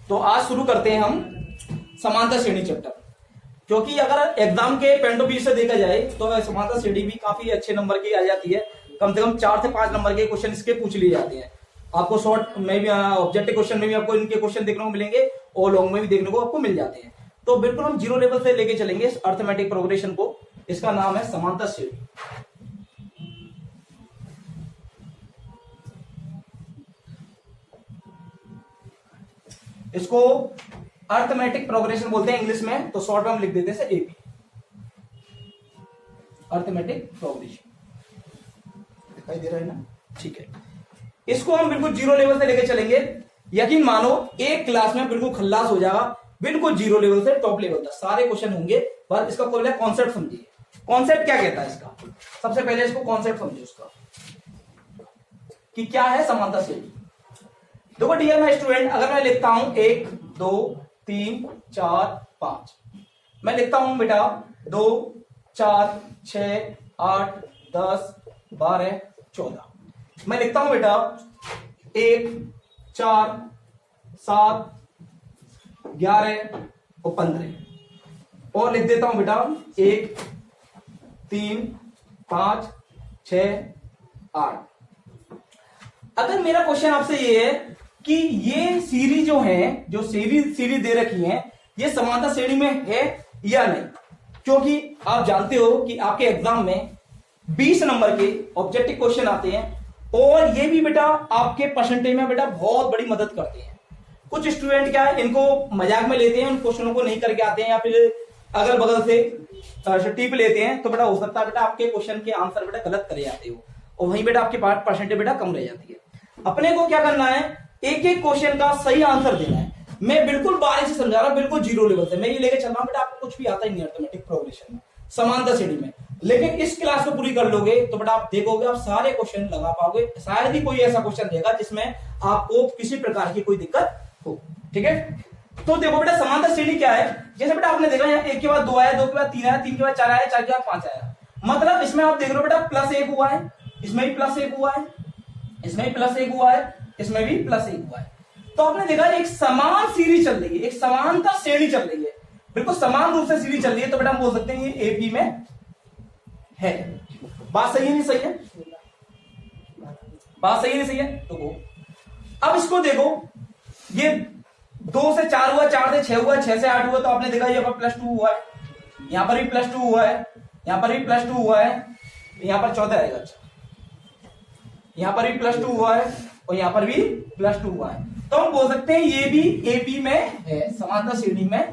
तो आज शुरू करते हैं हम समांतर श्रेणी चैप्टर, क्योंकि अगर एग्जाम के पॉइंट ऑफ व्यू से देखा जाए तो समांतर श्रेणी भी काफी अच्छे नंबर की आ जाती है। कम से कम 4 से 5 नंबर के क्वेश्चन इसके पूछ लिए जाते हैं। आपको शॉर्ट में भी ऑब्जेक्टिव क्वेश्चन में भी आपको इनके क्वेश्चन देखने को मिलेंगे और लॉन्ग में भी देखने को आपको मिल जाते हैं। तो बिल्कुल हम जीरो लेवल से लेके चलेंगे इस अर्थमेटिक प्रोग्रेशन को। इसका नाम है समांतर श्रेणी। इसको अर्थमेटिक प्रोग्रेशन बोलते हैं इंग्लिश में, तो शॉर्ट में हम लिख देते हैं एपी, अर्थमेटिक प्रोग्रेशन। दिखाई दे रहा है ना? ठीक है, इसको हम बिल्कुल जीरो लेवल से लेके चलेंगे। यकीन मानो एक क्लास में बिल्कुल खल्लास हो जाएगा, बिल्कुल जीरो लेवल से टॉप लेवल तक सारे क्वेश्चन होंगे। बस इसका कोई कॉन्सेप्ट समझिए। कॉन्सेप्ट क्या कहता है इसका? सबसे पहले इसको कॉन्सेप्ट समझिए उसका कि क्या है समांतर श्रेणी। देखो डियर माय स्टूडेंट, अगर मैं लिखता हूं 1 2 3 4 5, मैं लिखता हूं बेटा 2 4 6 8 10 12 14, मैं लिखता हूं बेटा 1 4 7 11 और 15, और लिख देता हूं बेटा 1 3 5 6 8। अगर मेरा क्वेश्चन आपसे ये है कि ये सीरीज जो है, जो सीरीज दे रखी है, ये समांतर श्रेणी में है या नहीं, क्योंकि आप जानते हो कि आपके एग्जाम में 20 नंबर के ऑब्जेक्टिव क्वेश्चन आते हैं और ये भी बेटा आपके परसेंटेज में बेटा बहुत बड़ी मदद करते हैं। कुछ स्टूडेंट क्या है, इनको मजाक में लेते हैं, उन क्वेश्चनों को नहीं करके आते हैं या फिर अगल बगल से टिप लेते हैं, तो बेटा हो सकता है बेटा आपके क्वेश्चन के आंसर बेटा गलत करे जाते हो और वहीं बेटा आपके परसेंटेज बेटा कम रह जाती है। अपने को क्या करना है, एक एक क्वेश्चन का सही आंसर देना है। मैं बिल्कुल बारीक से समझा रहा हूं, बिल्कुल जीरो लेवल से मैं ये लेके चल रहा हूं बेटा, आपको कुछ भी आता ही नहीं अर्थमेटिक प्रोग्रेशन में, समांतर श्रेणी में। लेकिन इस क्लास को पूरी कर लोगे तो बेटा आप देखोगे आप सारे क्वेश्चन लगा पाओगे। शायद ही कोई ऐसा क्वेश्चन देगा जिसमें आपको किसी प्रकार की कोई दिक्कत हो। ठीक है, तो देखो बेटा समांतर श्रेणी क्या है। जैसे बेटा आपने देखा यहाँ 1 के बाद 2 आया, 2 के बाद 3 आया, 3 के बाद 4 आया, 4 के बाद 5 आया, मतलब इसमें आप देख रहे हो बेटा +1 हुआ है, इसमें भी +1 हुआ है, इसमें भी +1 हुआ है, इसमें भी +1 हुआ है। तो आपने देखा एक समान सीरीज चल रही है, एक समांतर श्रेणी चल रही है, बिल्कुल समान रूप से सीरीज चल रही है, तो बेटा हम बोल सकते हैं ये एपी में है। बात सही है नहीं सही है? बात सही नहीं सही है? तो वो अब इसको देखो, ये 2 से 4 हुआ, 4 से 6 हुआ, 6 से 8 हुआ, तो आपने देखा यहाँ पर +2 हुआ है, यहां पर भी +2 हुआ है, यहां पर भी +2 हुआ है, यहां पर 14 आएगा। अच्छा, यहां पर भी +2 हुआ है और यहां पर भी +2 हुआ है, तो हम बोल सकते हैं ये भी एपी में है, समांतर श्रेणी में है,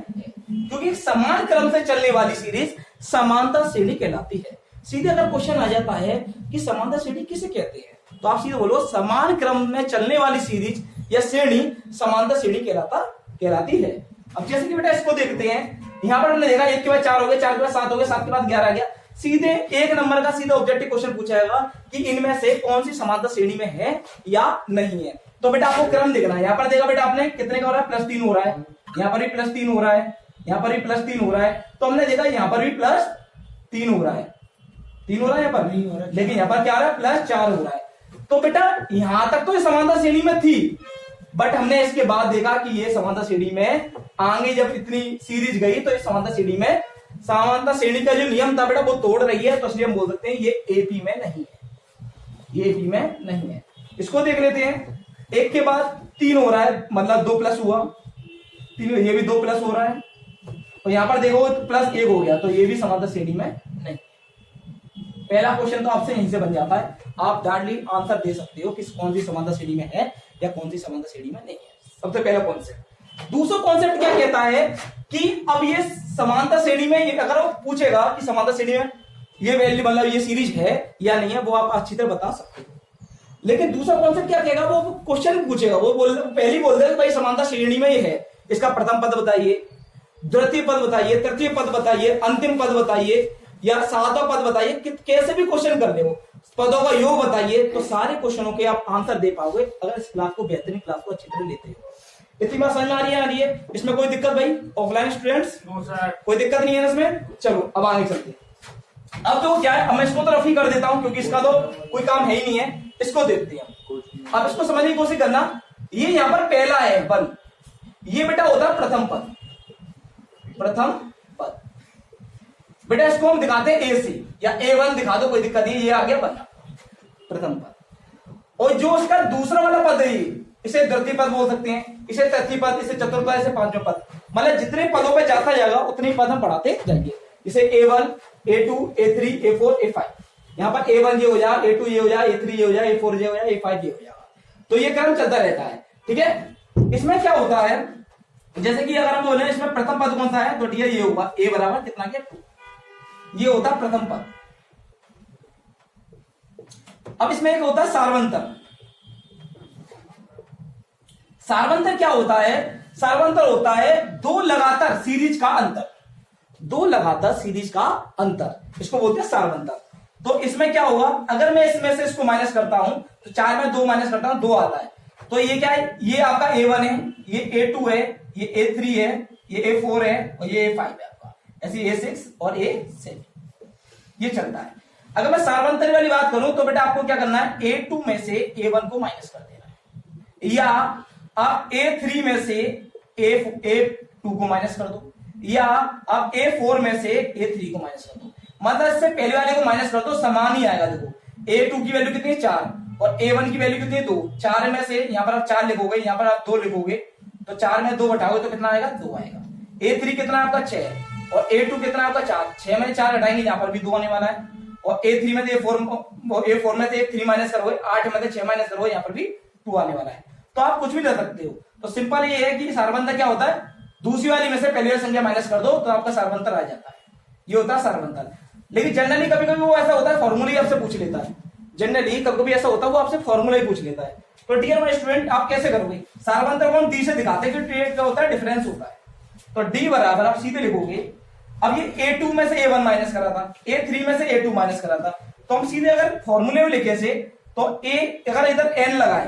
क्योंकि समान क्रम से चलने वाली सीरीज समांतर श्रेणी कहलाती है। सीधे अगर क्वेश्चन आ जाता है कि समांतर श्रेणी किसे कहते हैं, तो आप सीधे बोलो समान क्रम में चलने वाली सीरीज या श्रेणी समांतर श्रेणी कहलाती है। अब जैसे कि बेटा इसको देखते हैं, यहां पर हमने देखा 1 के बाद 4 हो गए, 4 के बाद 7 हो गए, 7 के बाद 11 आ गया। सीधे 1 नंबर का सीधा ऑब्जेक्टिव क्वेश्चन पूछा जाएगा कि इनमें से कौन सी समांतर श्रेणी में है या नहीं है। तो बेटा आपको क्रम देखना है। यहां पर देखा बेटा आपने कितने का हो रहा है, +3 हो रहा है, यहां पर भी +3 हो रहा है, यहां पर भी +3 हो रहा है, तो हमने देखा यहां पर भी +3 हो रहा है, 3 हो रहा है, यहां पर नहीं हो रहा है, लेकिन यहां पर क्या आ रहा है, +4 हो रहा है। तो बेटा यहां तक तो ये समांतर श्रेणी में थी, बट हमने इसके बाद देखा कि ये समांतर श्रेणी में आगे जब इतनी सीरीज गई तो ये समांतर श्रेणी में, समांतर श्रेणी का जो नियम था बेटा वो तोड़ रही है, तो इसलिए हम बोल सकते हैं ये एपी में नहीं है, ये एपी में नहीं है। इसको देख लेते हैं, 1 के बाद 3 हो रहा है, मतलब 2+ हुआ, 3, ये भी 2+ हो रहा है, और यहां पर देखो +1 हो गया, तो ये भी समांतर श्रेणी में नहीं। पहला क्वेश्चन तो आपसे यहीं से बन जाता है, आप डायरेक्टली आंसर दे सकते हो कि कौन सी समांतर श्रेणी में है या कौन सी समांतर श्रेणी में नहीं है। सबसे पहला कॉन्सेप्ट। दूसरा कॉन्सेप्ट क्या कहता है कि अब ये समांतर श्रेणी में, अगर वो पूछेगा कि समांतर श्रेणी में ये वैल्यू मतलब ये सीरीज है या नहीं है, वो आप अच्छी तरह बता सकते हो। लेकिन दूसरा कॉन्सेप्ट क्या कहेगा, वो क्वेश्चन पूछेगा, वो पहले ही बोल देगा भाई समांतर श्रेणी में ये है, इसका प्रथम पद बताइए, द्वितीय पद बताइए, तृतीय पद बताइए, अंतिम पद बताइए या 7वां पद बताइए, कैसे भी क्वेश्चन कर दे, वो पदों का योग बताइए, तो सारे क्वेश्चनों के आप आंसर दे पाओगे अगर इस क्लास को, बेहतरीन क्लास को अच्छी तरह लेते हो। इतनी बात समझ में आ रही है? इसमें कोई दिक्कत भाई ऑफलाइन स्टूडेंट्स? कोई दिक्कत नहीं है इसमें? चलो अब आगे चलते। अब तो क्या है, अब मैं इसको तो रफ ही कर देता हूं क्योंकि इसका तो कोई काम है ही नहीं है। इसको देखते हैं, अब इसको समझने की कोशिश करना। ये यहाँ पर पहला है 1, ये बेटा होता है प्रथम पद, प्रथम पद। बेटा इसको हम दिखाते हैं ए से, या A1 दिखा दो, कोई दिक्कत नहीं, ये आ गया बना प्रथम पद। और जो उसका दूसरा वाला पद है, इसे द्वितीय पद बोल सकते हैं, इसे तृतीय पद, इसे चतुर्थ पद, इसे पांचवें पद। मतलब जितने पदों पे जाता जाएगा उतने पद हम पढ़ाते जाएंगे। इसे A1, A2, A3, A4, A5। यहां पर A1 ये हो जाए, A2 ये हो जाए, A3 ये हो जाए, A4 ये हो जाए, A5 ये हो जाएगा। तो ये क्रम चलता रहता है, ठीक है। इसमें क्या होता है, जैसे कि अगर हम बोले इसमें प्रथम पद कौन सा है, तो डियर ये होगा A बराबर कितना के 2, ये होता है प्रथम पद। अब इसमें एक होता है सार्वंतर। सार्वंतर क्या होता है, सार्वंतर होता है दो लगातार सीरीज का अंतर, दो लगातार सीरीज का अंतर, इसको बोलते हैं सार्वंतर। तो इसमें क्या होगा, अगर मैं इसमें से इसको माइनस करता हूं तो 4 में 2 माइनस करता हूं 2 आता है। तो ये क्या है, ये आपका A1 है, ये A2 है, ये A3 है, ये A4 है और ये A5 है आपका, ऐसे A6 और A7 ये चलता है। अगर मैं सार्वंतरी वाली बात करूं तो बेटा आपको क्या करना है, A2 में से A1 को माइनस कर देना है, या आप A3 में से A2 को माइनस कर दो, या आप A4 में से A3 को माइनस कर दो। मतलब इससे पहले वाले को माइनस कर दो, समान ही आएगा। देखो A2 की वैल्यू कितनी है 4 और A1 की वैल्यू कितनी है 2। 4 में से यहां पर आप 4 लिखोगे, यहां पर आप 2 लिखोगे, तो 4 में 2 घटाओगे तो कितना आएगा, 2 आएगा। A3 कितना आपका 6 और A2 कितना आपका 4, 6 में 4 हटाएंगे, यहां पर भी 2 आने वाला है। और A3 में से A4 में से 3 माइनस करोगे, 8 में से 6 माइनस करोगे, यहां पर भी 2 आने वाला है। तो आप कुछ भी ले सकते हो। तो सिंपल ये है कि सार्वंतर क्या होता है, दूसरी वाली में से पहली वाली संख्या माइनस कर दो तो आपका सार्वंतर आ जाता है, ये होता है सार्वंतर। लेकिन जनरली कभी कभी वो ऐसा होता है फॉर्मूला ही आपसे पूछ लेता है, जनरली कभी कभी ऐसा होता है वो आपसे फॉर्मूला ही पूछ लेता है। तो डियर माय स्टूडेंट, आप कैसे करोगे, सार्वंतर को हम डी से दिखाते हैं कि क्या होता है, डिफरेंस होता है। तो डी बराबर आप सीधे लिखोगे, अब ये A2 में से A1 माइनस करा था, A3 में से A2 माइनस करा था, तो हम सीधे अगर फॉर्मूले में लिखे से तो A अगर इधर n लगाए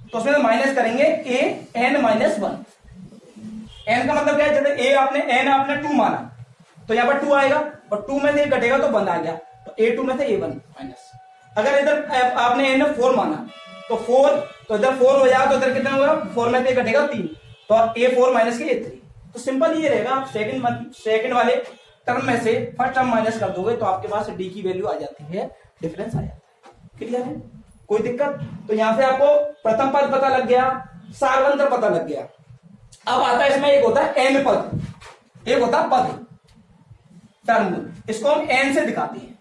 तो उसमें माइनस करेंगे A n माइनस 1। n का मतलब क्या है, जैसे A आपने n आपने 2 माना तो यहाँ पर 2 आएगा और 2 में से 1 घटेगा तो 1 आ गया, तो A2 में से A1 माइनस। अगर इधर आपने n 4 माना तो 4, तो इधर 4 हो जाएगा, तो इधर कितना होगा, 4 में से 1 घटेगा 3, तो A4 माइनस के A3। तो सिंपल ये रहेगा, आप सेकंड वाले टर्म में से फर्स्ट टर्म माइनस कर दोगे तो आपके पास डी की वैल्यू आ जाती है, डिफरेंस आ जाता है। क्लियर है, कोई दिक्कत। तो यहां से आपको प्रथम पद पता लग गया, सार्वंतर पता लग गया। अब आता है इसमें एक होता है एन पद, एक होता है पद टर्म, इसको हम एन से दिखाते हैं।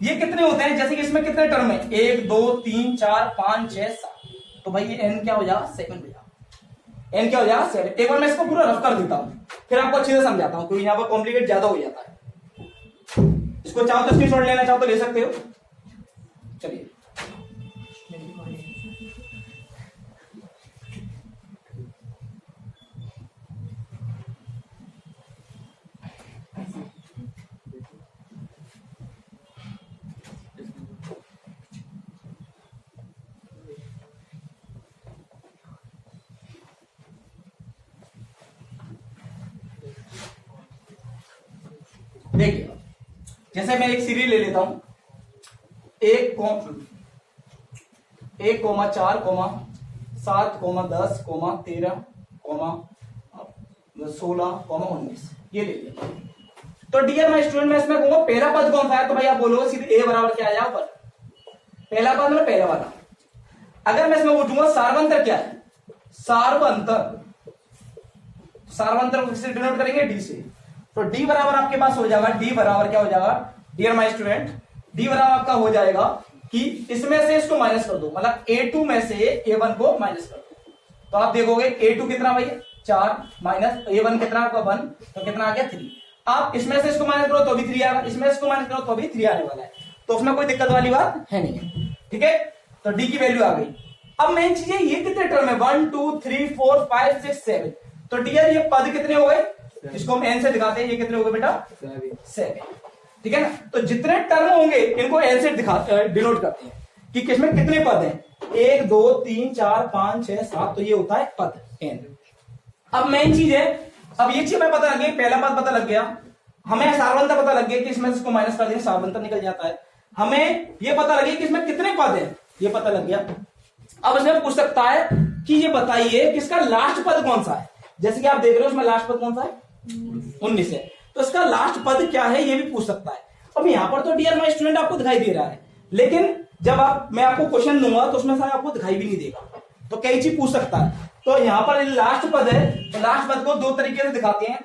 ये कितने होते हैं, जैसे कि इसमें कितने टर्म है, 1 2 3 4 5 6 7, तो भाई ये एन क्या हो जाएगा, 7 हो जाएगा। एन क्या हो जाएगा, 7। एक बार मैं इसको पूरा रफ कर देता हूं, फिर आपको अच्छे से समझाता हूं, क्योंकि यहां पर कॉम्प्लिकेट ज्यादा हो जाता है। इसको चाहो तो स्क्रीनशॉट लेना चाहो तो ले सकते हो। चलिए देखिए, जैसे मैं एक सीरीज ले लेता हूं, 1, 4, 7, 10, 13, 16, 19 ये ले लिया। तो डियर माय स्टूडेंट, मैं इसमें कहूंगा पहला पद कौन सा है, तो भाई आप बोलोगे सीधे ए बराबर क्या आ जाएगा, पद पहला पद मतलब पहला वाला। अगर मैं इसमें पूछूंगा सार्वंतर क्या है, सार्वंतर को किससे डिनोट करेंगे, डी से। तो डी बराबर आपके पास हो जाएगा, डी बराबर क्या हो जाएगा डियर माय स्टूडेंट, डी बराबर आपका हो जाएगा कि इसमें से इसको माइनस कर दो, मतलब A2 में से A1 को माइनस कर दो। तो आप देखोगे A2 कितना भाई 4 माइनस A1 कितना आपका 1, तो कितना आ गया 3। आप इसमें से इसको माइनस करो तो भी 3 आएगा, इसमें से इसको माइनस करो तो भी 3 आने वाला है, तो उसमें कोई दिक्कत वाली बात है नहीं है, ठीक है। तो डी की वैल्यू आ गई। अब मेन चीज है, ये कितने टर्म है, 1 2 3 4 5 6 7। तो डियर ये पद कितने हो गए, इसको हम एन से दिखाते हैं, ये कितने हो गए बेटा 7, ठीक है ना। तो जितने टर्म होंगे इनको एन से डिनोट करते हैं कि किसमें कितने पद हैं, 1 2 3 4 5 6 7, तो ये होता है पद एन। अब मेन चीज है, अब ये चीज हमें पता लग गई, पहला पद पता लग गया, हमें सार्वंतर पता लग गया कि इसमें इसको माइनस कर देंगे सार्वंतर निकल जाता है, हमें ये पता लगे कि इसमें कितने पद हैं, ये पता लग गया। अब इसमें पूछ सकता है कि ये बताइए कि इसका लास्ट पद कौन सा है, जैसे कि आप देख रहे हो उसमें लास्ट पद कौन सा है? 19 है। तो इसका लास्ट पद क्या है ये भी पूछ सकता है। अब यहाँ पर तो डियर माय स्टूडेंट आपको दिखाई दे रहा है, लेकिन जब मैं आपको क्वेश्चन दूंगा तो उसमें शायद आपको दिखाई भी नहीं देगा, तो कई चीज पूछ सकता है। तो यहाँ पर लास्ट पद है, तो लास्ट पद को दो तरीके से दिखाते हैं,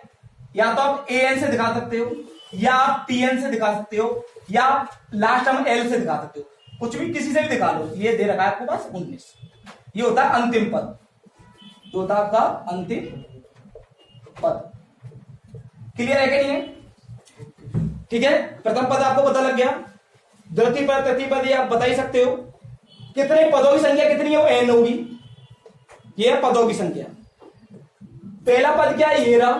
या तो आप an से दिखा सकते हो, या आप tn से दिखा सकते हो, या आप लास्ट हम l से दिखा सकते हो, कुछ भी किसी से भी दिखा लो। ये दे रखा है आपको पास 19, ये होता है अंतिम पद, ये होता है आपका अंतिम पद। क्लियर है कि नहीं है? ठीक है, प्रथम पद आपको पता लग गया। द्वितीय पद, तृतीय पद ये आप बता ही सकते हो। कितने पदों की संख्या कितनी है? n होगी, ये है पदों की संख्या। पहला पद क्या है? ये रहा।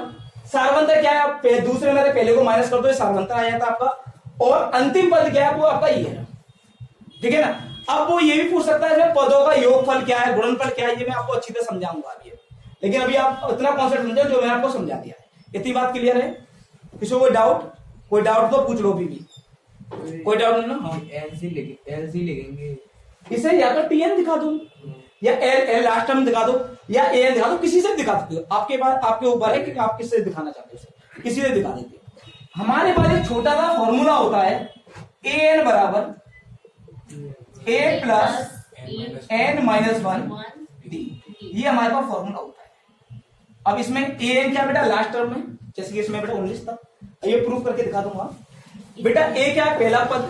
सारवंतर क्या है? आप दूसरे में पहले को माइनस कर दो, सारवंतर आ जाता आपका। और अंतिम पद क्या है? वो आपका ये है, ठीक है ना। अब वो ये भी पूछ सकता है पदों का योगफल क्या है, गुणनफल क्या है, ये मैं आपको अच्छी तरह समझाऊंगा अभी। लेकिन अभी आप उतना कॉन्सेप्ट समझो जो मैंने आपको समझा दिया है। इतनी बात क्लियर है? किसी को कोई डाउट? कोई डाउट तो पूछ लो अभी भी। कोई डाउट नहीं ना? एलसी लिखेंगे इसे या तो टीएन दिखा दो, या एल लास्ट टर्म दिखा दो, या एन दिखा दो, किसी से दिखा सकते हो। आपके पास, आपके ऊपर है कि आप किससे दिखाना चाहते हो, किसी से दिखा देते हो। हमारे पास एक छोटा सा फॉर्मूला होता है, एन बराबर ए प्लस एन माइनस 1 डी, ये हमारे पास फॉर्मूला होता है। अब इसमें एन क्या बेटा? लास्ट टर्म में, जैसे कि इसमें बेटा 19 था, ये प्रूफ करके दिखा दूंगा बेटा। ए क्या है? पहला पद।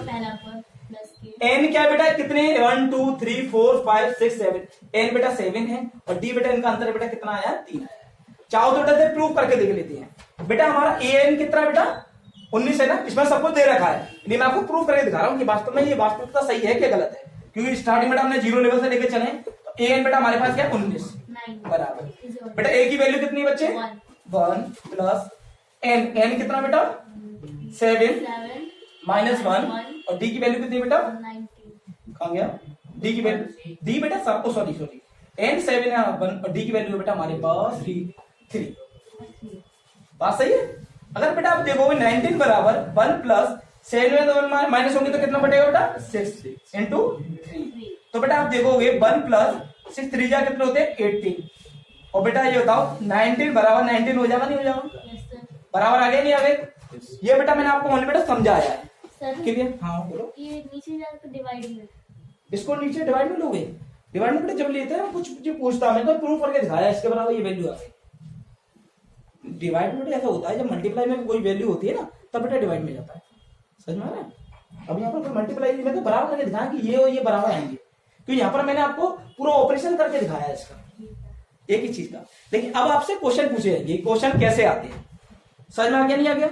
एन क्या बेटा? कितने? 1 2 3 4 5 6 7। एन बेटा 7 है, और डी बेटा इनका अंतर बेटा कितना आया? 3 आया। चाहो तो बेटा से प्रूफ करके देख लेते हैं। बेटा हमारा एन कितना बेटा? 19 है ना, इसमें सब कुछ दे रखा है। मैं आपको प्रूफ करके दिखा रहा हूँ कि वास्तव में ये वास्तविकता सही है क्या गलत है, क्योंकि स्टार्टिंग बेटा हमने 0 लेवल से लेके चले। तो एन बेटा हमारे पास क्या? 19 बराबर। बेटा ए की वैल्यू कितनी बच्चे? 1 प्लस एन, एन कितना बेटा? 7 माइनस 1, और डी की वैल्यू कितनी बेटा? कहाँ गया डी की वैल्यू? डी बेटा सब, सॉरी एन 7 है 1, और डी की वैल्यू बेटा हमारे पास 3। बात सही है? अगर बेटा आप देखोगे 19 बराबर 1 प्लस 7 में तो 1 माइनस होंगे तो कितना बटेगा बेटा? 6 इंटू 3। तो बेटा आप देखोगे 1 प्लस 6 3 जा कितने होते हैं? 18। और बेटा ये बताओ 19 बराबर 19 हो जाएगा नहीं हो जाएगा? बराबर आ गया नहीं आ गया? ये बेटा मैंने आपको ओनली बेटा समझाया है। क्लियर? हाँ बोलो। ये नीचे जाकर तो डिवाइड में, इसको नीचे डिवाइड में लोगे? डिवाइड में बेटा जब लेते हैं कुछ जो पूछता है, मैं तो प्रूफ करके दिखाया इसके बराबर ये वैल्यू आ गई। डिवाइड में ऐसा होता है जब मल्टीप्लाई में कोई वैल्यू होती है ना, तब बेटा डिवाइड में जाता है। समझ में आ रहा है? अब यहाँ पर मल्टीप्लाई में तो बराबर करके दिखाया कि ये और ये बराबर आएंगे, तो यहाँ पर मैंने आपको पूरा ऑपरेशन करके दिखाया है इसका, एक ही चीज का। लेकिन अब आपसे क्वेश्चन पूछे जाएंगे, क्वेश्चन कैसे आते हैं। समझ में आ गया नहीं आ गया?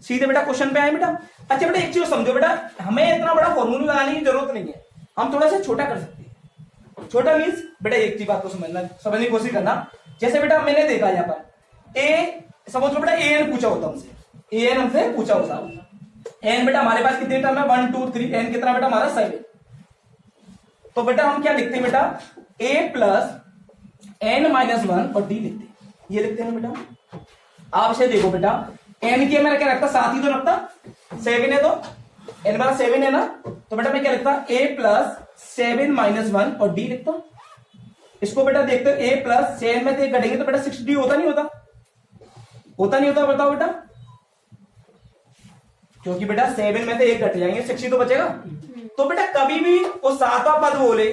सीधे बेटा क्वेश्चन पे आए बेटा। अच्छा बेटा एक चीज समझो बेटा, हमें इतना बड़ा फॉर्मूला लगाने की जरूरत नहीं है, हम थोड़ा सा छोटा कर सकते हैं। छोटा मीन्स बेटा एक चीज बात को समझने की कोशिश करना। जैसे बेटा मैंने देखा यहाँ पर ए, समझ लो बेटा एन पूछा होता हमसे, एन हमसे पूछा होता। एन बेटा हमारे पास कितने टर्म है? 1 2 3। एन कितना बेटा हमारा? 7। तो बेटा हम क्या लिखते हैं बेटा? ए प्लस एन माइनस 1 और डी लिखते हैं, ये लिखते हैं बेटा। आप इसे देखो बेटा, एन के मैंने क्या रखता? साथ ही तो रखता, 7 है तो एन बराबर 7 है ना, तो बेटा मैं क्या लिखता? ए प्लस 7 माइनस 1 और डी लिखता। इसको बेटा देखते हो, ए प्लस 7 में से घटेंगे तो बेटा 6d होता नहीं होता? होता नहीं होता? बताओ बेटा, क्योंकि बेटा 7 में से 1 घट जाएंगे, 6 तो बचेगा। तो बेटा कभी भी वो 7वां पद बोले,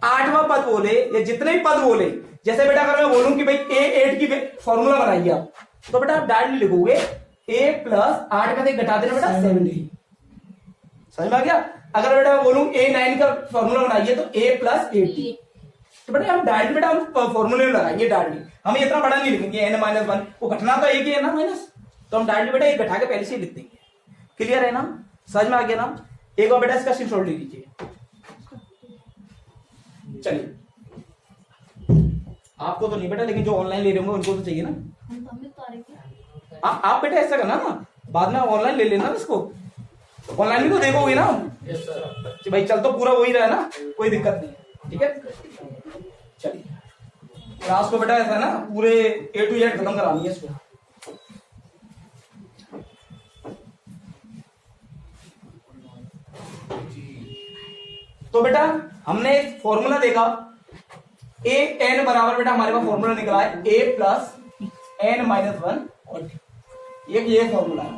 8वां पद बोले, या जितने भी पद बोले, जैसे बेटा अगर मैं बोलूं कि भाई ए8 की फॉर्मूला बनाइए आप, तो बेटा आप डायरेक्टली लिखोगे ए प्लस 8 में से घटा देना बेटा 7d। समझ में आ गया? अगर बेटा मैं बोलूं a9 का फॉर्मूला बनाइए तो a प्लस 8d, तो बेटा हम डायरेक्ट बेटा हम फॉर्मूले में लगाएंगे डायरेक्टली, हम इतना बड़ा नहीं लिखेंगे n माइनस 1, वो घटना तो एक ही है ना माइनस, तो हम डायरेक्ट बेटा एक घटा के पहले से लिख देंगे। क्लियर है ना? समझ में आ गया ना? एक बार बेटा इसका स्क्रीनशॉट ले लीजिए। चलिए आपको तो नहीं बेटा, लेकिन जो ऑनलाइन ले रहे होंगे उनको तो चाहिए ना। आप बेटा ऐसा करना ना, बाद में ऑनलाइन ले लेना इसको, ऑनलाइन भी तो देखोगे ना भाई, चल तो पूरा वही रहा ना, कोई दिक्कत नहीं। ठीक है चलिए, क्लास को बेटा ऐसा है ना पूरे A to Z खत्म करानी है इसको। तो बेटा हमने फॉर्मूला देखा, ए एन बराबर बेटा हमारे पास फॉर्मूला निकला है ए प्लस n-1 और d। ये फॉर्मूला है।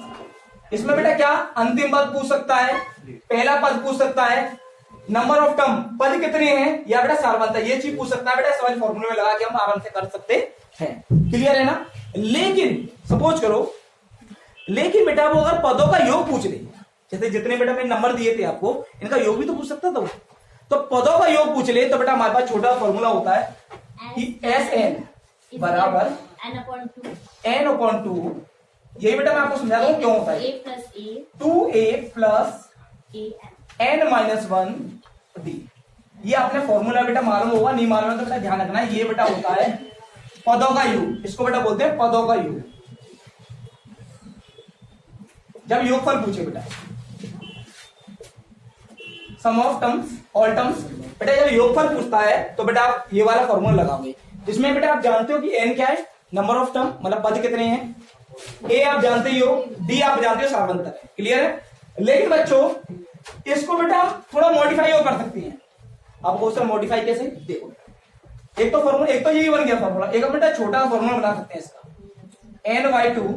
इसमें बेटा क्या अंतिम पद पूछ सकता है, पहला पद पूछ सकता है, नंबर ऑफ टर्म पद कितने हैं, या बेटा सारवंत है, ये चीज पूछ सकता है बेटा। सवाल फॉर्मूले में लगा के हम आराम से कर सकते हैं। क्लियर है ना। लेकिन सपोज करो, लेकिन बेटा वो अगर पदों का योग पूछ ले, जैसे जितने बेटा मैंने नंबर दिए थे आपको, इनका योग भी तो पूछ सकता था वो। तो पदों का योग पूछ ले तो बेटा हमारे पास छोटा फॉर्मूला होता है कि Sn बराबर n/2। यही बेटा मैं आपको समझा दूं क्यों होता है। 2a plus n-1 d। ये आपने फॉर्मूला बेटा मालूम होगा, नहीं मालूम है तो बेटा ध्यान रखना है। ये बेटा होता है पदों का योग, इसको बेटा बोलते हैं पदों का योग। जब योगफल पूछे बेटा, सम ऑफ टर्म्स ऑल टर्म्स, बेटा जब योगफल पूछता है तो बेटा आप ये वाला फॉर्मूला लगाओगे, जिसमें बेटा आप जानते हो कि n क्या है, नंबर ऑफ टर्म मतलब पद कितने हैं, a आप जानते ही हो, d आप जानते हो सारवंतर है। क्लियर है। लेकिन बच्चों इसको बेटा आप थोड़ा मॉडिफाई और कर सकती हैं। आपको उससे मॉडिफाई कैसे, देखो एक तो फॉर्मूला, एक तो यही बन गया फॉर्मूला, एक बेटा छोटा फॉर्मूला बना सकते हैं इसका n/2।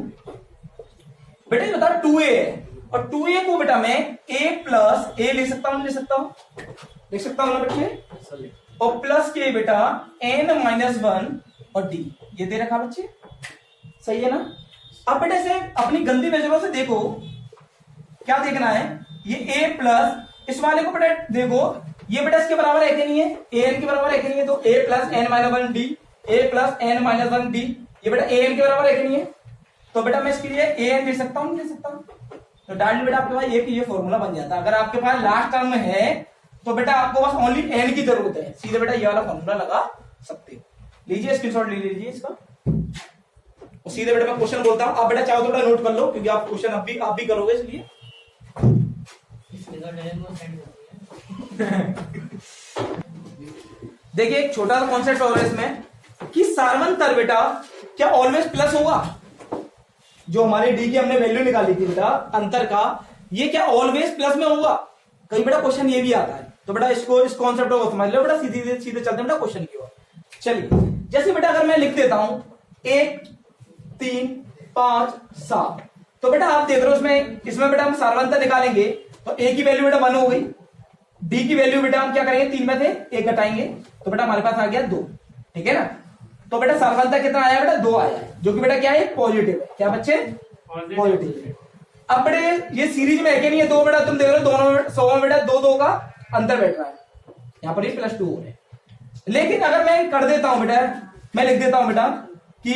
बेटा ये बता 2a है, और 2a को बेटा मैं a प्लस a लिख सकता हूं ना बच्चे, और प्लस के बेटा n-1 और d ये दे रखा बच्चे। सही है ना। अब बेटा इसे अपनी गंदी नजरों से देखो, क्या देखना है, ये a प्लस इस वाले को बेटा देखो, ये बेटा इसके बराबर है कि नहीं है, an के बराबर है कि नहीं है, तो a plus n-1 d, a plus n-1 d, ये बेटा an के बराबर है कि नहीं है, तो बेटा मैं इसके लिए an दे सकता हूं, नहीं दे सकता हूं। तो डायरेक्ट बेटा आपके पास एक ये फॉर्मूला बन जाता है। अगर आपके पास लास्ट टर्म है तो बेटा आपको बस ओनली n की जरूरत है, सीधे बेटा ये वाला फॉर्मूला लगा सकते हो। लीजिए स्क्रीनशॉट ले लीजिए इसका, और सीधे बेटा मैं क्वेश्चन बोलता हूं, आप बेटा चाहो तो बेटा नोट कर लो, क्योंकि आप क्वेश्चन आप भी करोगे इसलिए। देखिए एक छोटा सा कॉन्सेप्ट और है इसमें कि सारवंतर बेटा क्या ऑलवेज प्लस होगा, जो हमारे डी की हमने वैल्यू निकाली थी बेटा अंतर का, ये क्या ऑलवेज प्लस में होगा। कई बेटा क्वेश्चन ये भी आता है, तो बेटा इसको इस कॉन्सेप्ट को समझ लो बेटा, सीधे सीधे चलते हैं बेटा क्वेश्चन की ओर। चलिए जैसे बेटा अगर मैं लिख देता हूं 1 3 5 7, तो बेटा आप देख रहे हो इसमें बेटा हम सारवंतर निकालेंगे तो a की वैल्यू बेटा 1 हो गई, d की वैल्यू बेटा हम क्या करेंगे 3 में से 1 घटाएंगे, तो बेटा हमारे पास आ गया 2। ठीक है ना। तो बेटा सारवंतर कितना आया बेटा 2 आया है, जो कि बेटा क्या है पॉजिटिव है। क्या बच्चे, पॉजिटिव। अब बेटे ये सीरीज में है कि नहीं है, 2 बेटा तुम देख रहे हो दोनों 100 में बेटा 2 2 का अंतर बैठ रहा है, यहां पर ये +2 हो रहा है। लेकिन अगर मैं कर देता हूं बेटा, मैं लिख देता हूं बेटा कि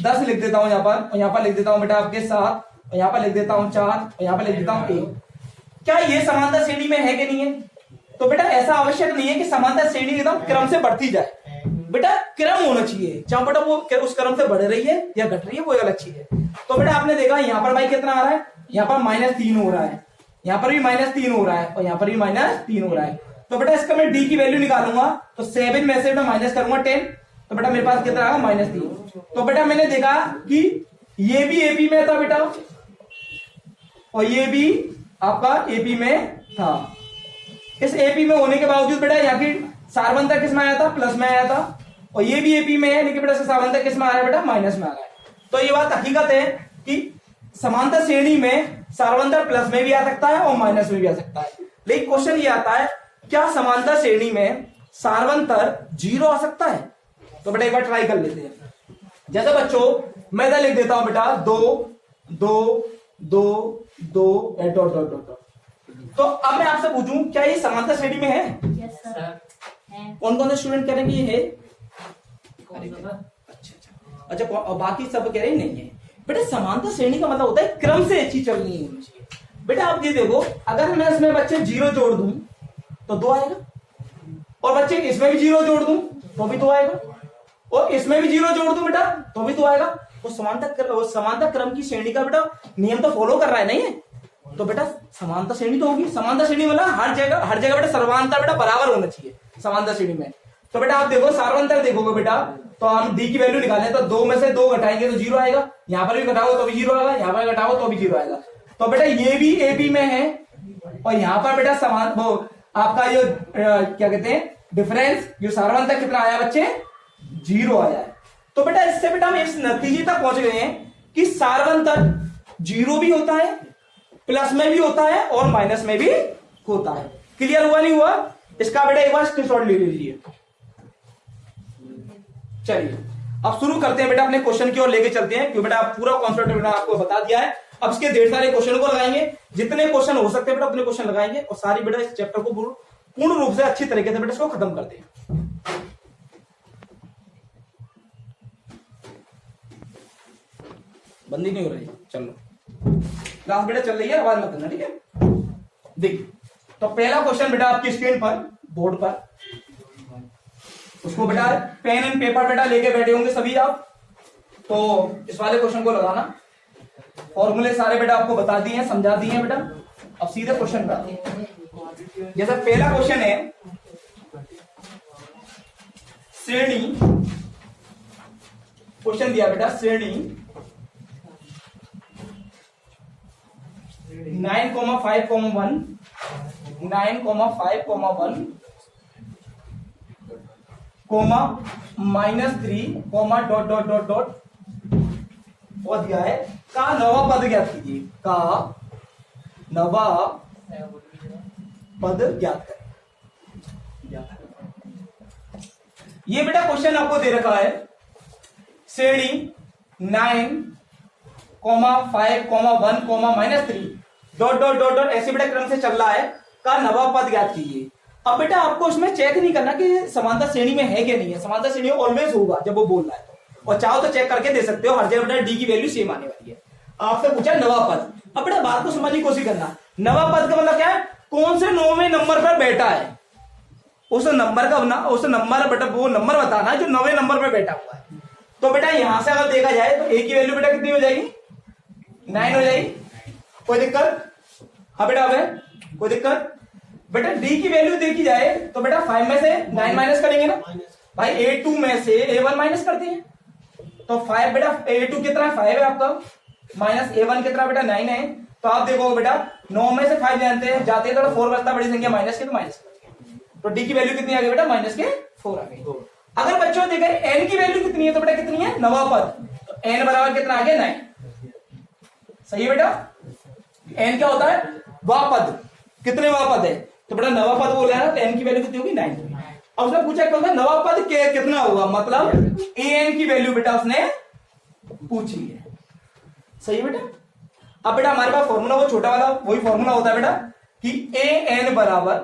10 लिख देता हूं यहां पर, और यहां पर लिख देता हूं बेटा आपके 7, और यहां पर लिख देता हूं 4, और यहां पर लिख देता हूं 1, क्या ये समांतर श्रेणी में है कि नहीं है। तो बेटा ऐसा आवश्यक नहीं है कि समांतर श्रेणी एकदम क्रम से बढ़ती जाए, बेटा क्रम होना चाहिए, चाहे बेटा वो उस क्रम से बढ़ रही है या घट रही है वो अलग चीज है। तो बेटा आपने देखा यहाँ पर भाई कितना आ रहा है, यहाँ पर -3 हो रहा है, यहाँ पर भी -3 हो रहा है, और यहाँ पर भी -3 हो रहा है। तो बेटा इसका मैं डी की वैल्यू निकालूंगा, तो 7 में से मैं माइनस करूंगा 10, तो बेटा मेरे पास कितना आएगा -3। तो बेटा मैंने देखा कि ये भी एपी में था बेटा, और ये भी आपका एपी में था। इस एपी में होने के बावजूद बेटा यहाँ की सारवंतर किस में आया था, प्लस में आया था, और ये भी एपी में है, लेकिन बेटा सारवंतर किस में आ रहा है बेटा, माइनस में आ रहा है। तो ये बात हकीकत है कि समांतर श्रेणी में सारवंतर प्लस में भी आ सकता है और माइनस में भी आ सकता है। लेकिन क्वेश्चन ये आता है क्या समांतर श्रेणी में सारवंतर 0 आ सकता है। तो बेटा एक बार ट्राई कर लेते हैं। जैसे बच्चों मैं इधर लिख देता हूं बेटा 2 2 2 2 डॉट डॉट डॉट। तो अब मैं आपसे पूछूं क्या ये समांतर श्रेणी में है। यस सर है। कौन कौन से स्टूडेंट कह रहे हैं कि ये है। अच्छा और बाकी सब कह रहे हैं नहीं है। बेटा समांतर श्रेणी का मतलब होता है क्रम से चीज चलनी है। बेटा आप ये देखो अगर मैं इसमें बच्चे 0 जोड़ दूं तो 2 आएगा, और बच्चे इसमें भी 0 जोड़ दूं तो भी 2 आएगा, और इसमें भी 0 जोड़ दूं बेटा तो भी 2 आएगा। वो समांतर क्रम की श्रेणी का बेटा नियम तो फॉलो कर रहा है नहीं है, तो बेटा समांतर श्रेणी तो होगी। समांतर श्रेणी मतलब हर जगह बेटा सर्वांतर बेटा बराबर होना चाहिए समांतर श्रेणी में। तो बेटा आप देखो सार्वंतर देखोगे बेटा तो हम डी की वैल्यू निकालें तो 2 में से 2 घटाएंगे तो 0 आएगा, यहां पर भी घटाओ तो भी 0 आएगा, यहां पर घटाओ तो भी 0 आएगा। तो बेटा ये भी ए बी में है, और यहां पर बेटा समान वो आपका जो क्या कहते हैं डिफरेंस जो सार्वंतर कितना आया बच्चे 0 आया है। तो बेटा इससे बेटा हम इस नतीजे तक पहुंच गए हैं कि सार्वंतर जीरो भी होता है, प्लस में भी होता है और माइनस में भी होता है। क्लियर हुआ नहीं हुआ? इसका बेटा एक बार स्क्रीनशॉट ले लीजिए। चलिए अब शुरू करते हैं बेटा, अपने क्वेश्चन की ओर लेके चलते हैं, क्योंकि बेटा पूरा कॉन्सेप्ट बेटा आपको बता दिया है। अब इसके ढेर सारे क्वेश्चन को लगाएंगे, जितने क्वेश्चन हो सकते हैं बेटा उतने क्वेश्चन लगाएंगे और सारी बेटा इस चैप्टर को पूर्ण रूप से अच्छी तरीके से बेटा इसको खत्म करते हैं। बंदी नहीं हो रही, चलो क्लास बेटा चल रही है, आवाज मत करना, ठीक है। देखिए तो पहला क्वेश्चन बेटा आपकी स्क्रीन पर, बोर्ड पर, उसको बेटा पेन एंड पेपर बेटा लेके बैठे होंगे सभी आप, तो इस वाले क्वेश्चन को लगाना। फॉर्मूले सारे बेटा आपको बता दिए हैं, समझा दिए हैं बेटा। अब सीधे क्वेश्चन पर, जैसा पहला क्वेश्चन है, श्रेणी, क्वेश्चन दिया बेटा श्रेणी 9,5,1 9,5,1 comma -3 dot dot dot dot और दिया है का नवा पद ज्ञात कीजिए, का नवा पद ज्ञात करें। ये बेटा क्वेश्चन आपको दे रखा है, श्रेणी 9,5,1 डॉट डॉट डॉट डॉट ऐसे बेटा क्रम से चल रहा है, का नवा पद ज्ञात कीजिए। अब बेटा आपको इसमें चेक नहीं करना कि समानता श्रेणी में है कि नहीं है, समानता श्रेणी ऑलवेज होगा जब वो बोल रहा है तो, और चाहो तो चेक करके दे सकते हो, हर जगह बेटा डी की वैल्यू सेम आने वाली है। आपसे पूछा नवा पद, अब बेटा बात को समझने की कोशिश करना, नवा पद का मतलब क्या है, कौन से 9वें नंबर पर बैठा है, उस नंबर का उस नंबर बेटा वो नंबर बताना जो 9वें नंबर पर बैठा हुआ है। तो बेटा यहां से अगर देखा जाए तो ए की वैल्यू बेटा कितनी हो जाएगी, 9 हो जाएगी, कोई दिक्कत? हाँ बेटा, अब कोई दिक्कत? बेटा डी की वैल्यू देखी जाए तो बेटा 5 में से 9 माइनस करेंगे ना भाई, A2 में से A1 माइनस करते हैं, तो 5 बेटा A2 कितना है, 5 है आपका, माइनस A1 कितना बेटा 9 है। तो आप देखो बेटा 9 में से 5 जानते हैं, जाते हैं तो 4 बचता, बड़ी संख्या माइनस के, तो माइनस कर, तो डी की वैल्यू कितनी आ गई बेटा, माइनस के 4 आ गई। अगर बच्चों देखें एन की वैल्यू कितनी है, तो बेटा कितनी है, नवा पद, तो एन बराबर कितना आ गया, 9। सही है बेटा, एन क्या होता है, वह पद, कितने वह पद है, तो बेटा नवा पद बोल रहा है ना, तो एन की वैल्यू कितनी होगी, 9। अब उसने पूछा क्या नवा पद के कितना होगा, मतलब ए एन की वैल्यू बेटा उसने पूछी है। सही है बेटा। अब बेटा हमारे पास फॉर्मूला वो छोटा वाला वही फॉर्मूला होता है बेटा कि ए एन बराबर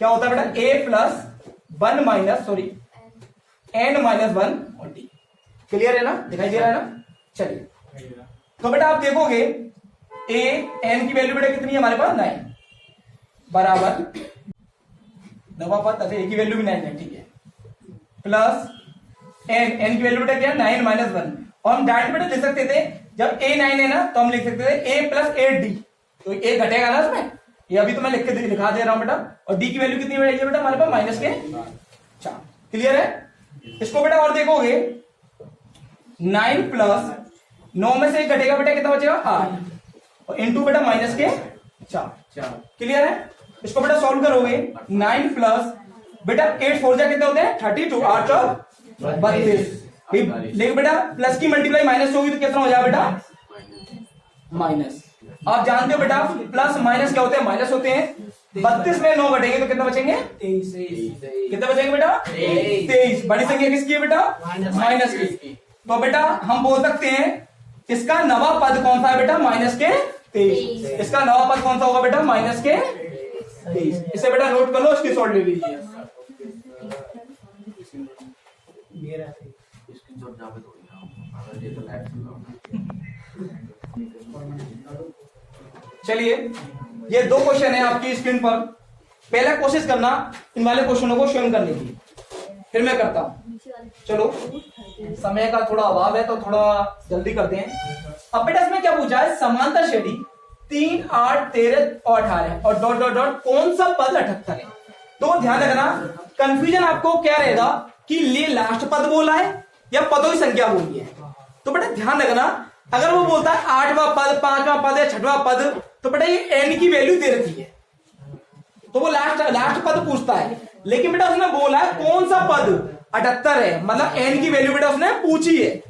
क्या होता है बेटा, A plus 1 minus sorry n minus 1 और डी। क्लियर है ना, दिखाई दे रहा है ना। चलिए तो बेटा आप देखोगे ए एन की वैल्यू बेटा कितनी है हमारे पास, 9 बराबर नवा पद, अच्छा ए की वैल्यू भी 9 है, ठीक है, प्लस एन, एन की वैल्यू बेटा क्या है, 9 माइनस 1, और हम डायरेक्ट बेटा लिख सकते थे, जब ए 9 है ना तो हम लिख सकते थे ए प्लस 8 डी, तो ए घटेगा ना उसमें, ये अभी तो मैं लिख के दिखा दे रहा हूं बेटा। और डी की वैल्यू कितनी है बेटा हमारे पास, माइनस के 4। क्लियर है। इसको बेटा और देखोगे 9 प्लस 9 में से 1 घटेगा बेटा, कितना बचेगा, 8, और इनटू बेटा माइनस के 4। क्लियर है। इसको बेटा सॉल्व करोगे, 9 प्लस बेटा 8 4 जा कितने होते हैं, 32, 8 और 32। लेकिन बेटा प्लस की मल्टीप्लाई माइनस होगी तो कितना हो जाएगा बेटा, माइनस। आप जानते हो बेटा प्लस माइनस क्या होते हैं, माइनस होते हैं। 32 में 9 घटेंगे तो कितना बचेंगे, 23। कितना बचेंगे बेटा, 23। बड़ी संख्या किसकी है बेटा, माइनस की। तो बेटा हम बोल सकते हैं इसका नवा पद कौन सा है बेटा, माइनस के 23। इसका नवा पद कौन सा होगा बेटा, माइनस के 23। इसे बेटा नोट कर लो, इसकी शॉर्ट ले लीजिए। चलिए ये 2 क्वेश्चन है आपकी स्क्रीन पर। पहला कोशिश करना इन वाले क्वेश्चनों को स्वयं करने की, फिर मैं करता हूं। चलो समय का थोड़ा अभाव है तो थोड़ा जल्दी करते हैं। अब बेटा इसमें क्या पूछा है, समांतर श्रेणी 3, 8, 13 और 18 और डॉट डॉट डॉट कौन सा पद 78 है। तो ध्यान रखना, कंफ्यूजन आपको क्या रहेगा कि ले लास्ट पद बोला है या पदों की संख्या बोली है। तो बेटा ध्यान रखना, अगर वो बोलता है 8वां पद, 5वां पद या 6वां पद, तो बेटा ये एन की वैल्यू दे रखी है तो वो लास्ट पद पूछता है। लेकिन बेटा उसने बोला है कौन सा पद, 78 है, मतलब एन की वैल्यू बेटा उसने पूछी है।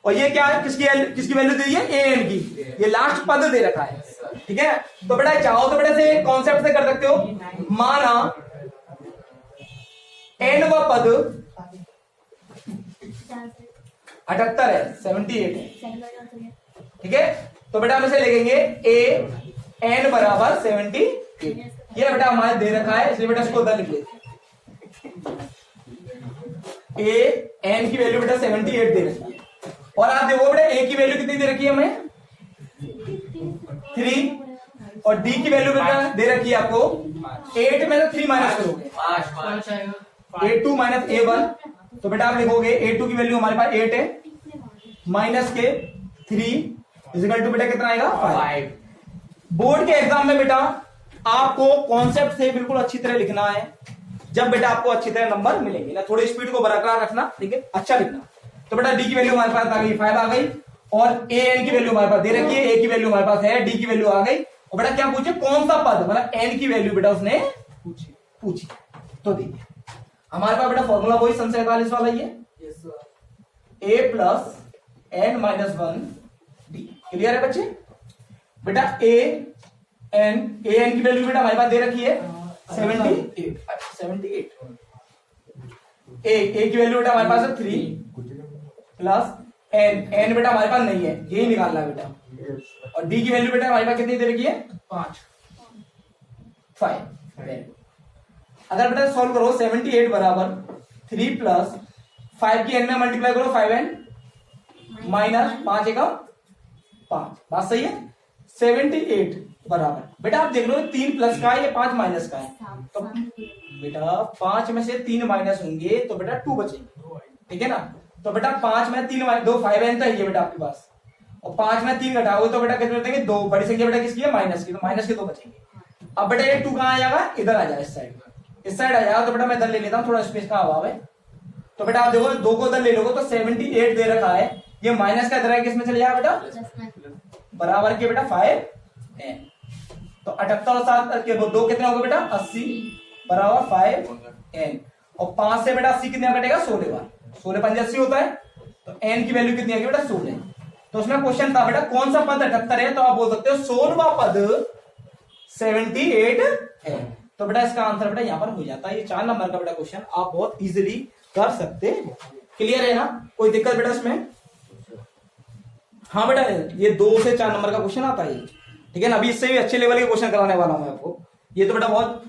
और ये क्या है, किसकी वैल्यू दी है, ए एन की, ये लास्ट पद दे रखा है। ठीक है, तो बेटा चाहो तो बेटा से कॉन्सेप्ट से कर सकते हो। माना एन व पद 78 है, 78 है। ठीक है, तो बेटा हम इसे लिखेंगे ए एन बराबर 78। ये बेटा हमारे दे रखा है, इसलिए बेटा इसको उधर लिख लेते। ए एन की वैल्यू बेटा 78 दे रखी है। और आप देखो बेटा ए की वैल्यू कितनी दे रखी है हमें, 3, और डी की वैल्यू बेटा दे रखी है आपको 8 में से 3 माइनस करोगे 5 आएगा, A2 माइनस A1, तो बेटा आप लिखोगे A2 की वैल्यू हमारे पास 8 है, माइनस के 3 इजिकल टू बेटा कितना आएगा 5। बोर्ड के एग्जाम में बेटा आपको कॉन्सेप्ट से बिल्कुल अच्छी तरह लिखना है, जब बेटा आपको अच्छी तरह नंबर मिलेंगे ना। थोड़ी स्पीड को बरकरार रखना, ठीक है, अच्छा लिखना। तो बेटा डी की वैल्यू हमारे पास आ गई 5 आ गई, और ए एन की वैल्यू हमारे पास दे रखी है, ए की वैल्यू हमारे पास है, डी की वैल्यू आ गई। और बेटा क्या पूछे, कौन सा पद, मतलब एन की वैल्यू बेटा उसने पूछी। तो देखिए हमारे पास बेटा फॉर्मूला वही सन 47 वाला ही है, A plus n minus 1 D. Clear है बच्चे? बेटा ए एन की वैल्यू बेटा हमारे पास दे रखी है 78। ए की वैल्यू बेटा हमारे पास है 3 प्लस एन बेटा हमारे पास नहीं है, यही निकालना है बेटा। और डी की वैल्यू बेटा हमारे पास कितनी दे रखी है 5। अगर बेटा सॉल्व करो 78 बराबर 3 प्लस 5 की एन में मल्टीप्लाई करो 5n माइनस 5 एकम 5, बात सही है। 78 बराबर बेटा आप देख लो 3 प्लस का है, ये 5 माइनस का है, तो बेटा 5 में से 3 माइनस होंगे तो बेटा 2 बचेंगे, ठीक है ना। तो बेटा 5 में 3 माइनस 2 5n तो है बेटा आपके पास, और 5 में 3 घटाओगे तो बेटा कितने बचेंगे 2। बड़ी संख्या बेटा किसकी है, माइनस की, तो माइनस के 2 बचेंगे। अब बेटा ये 2 कहां आ जाएगा, इधर आ जाएगा, इस साइड आ जाएगा। तो बेटा मैं इधर ले लेता हूं, थोड़ा स्पेस का अभाव है। तो बेटा आप देखो 2 को इधर ले लोगे तो 78 दे रखा है, ये माइनस का इधर है, किसमें चले जाएगा बेटा, बराबर के बेटा 5n। तो 78 और 7 के 2 कितने हो गए बेटा 80 बराबर 5n। और 5 से बेटा 80 कितने कटेगा 16 बार, 16 5 80 होता है। तो n की वैल्यू कितनी आएगी बेटा 16। तो उसमें क्वेश्चन था बेटा कौन सा पद 78 है, तो आप बोल सकते हो 16वां पद 78 है। तो बेटा इसका आंसर बेटा यहां पर हो जाता है। ये 4 नंबर का बेटा क्वेश्चन आप बहुत इजीली कर सकते हो। क्लियर है ना, कोई दिक्कत बेटा इसमें? हाँ बेटा ये 2 से 4 नंबर का क्वेश्चन आता है, ठीक है ना। अभी इससे भी अच्छे लेवल के क्वेश्चन कराने वाला हूं मैं आपको। ये तो बेटा बहुत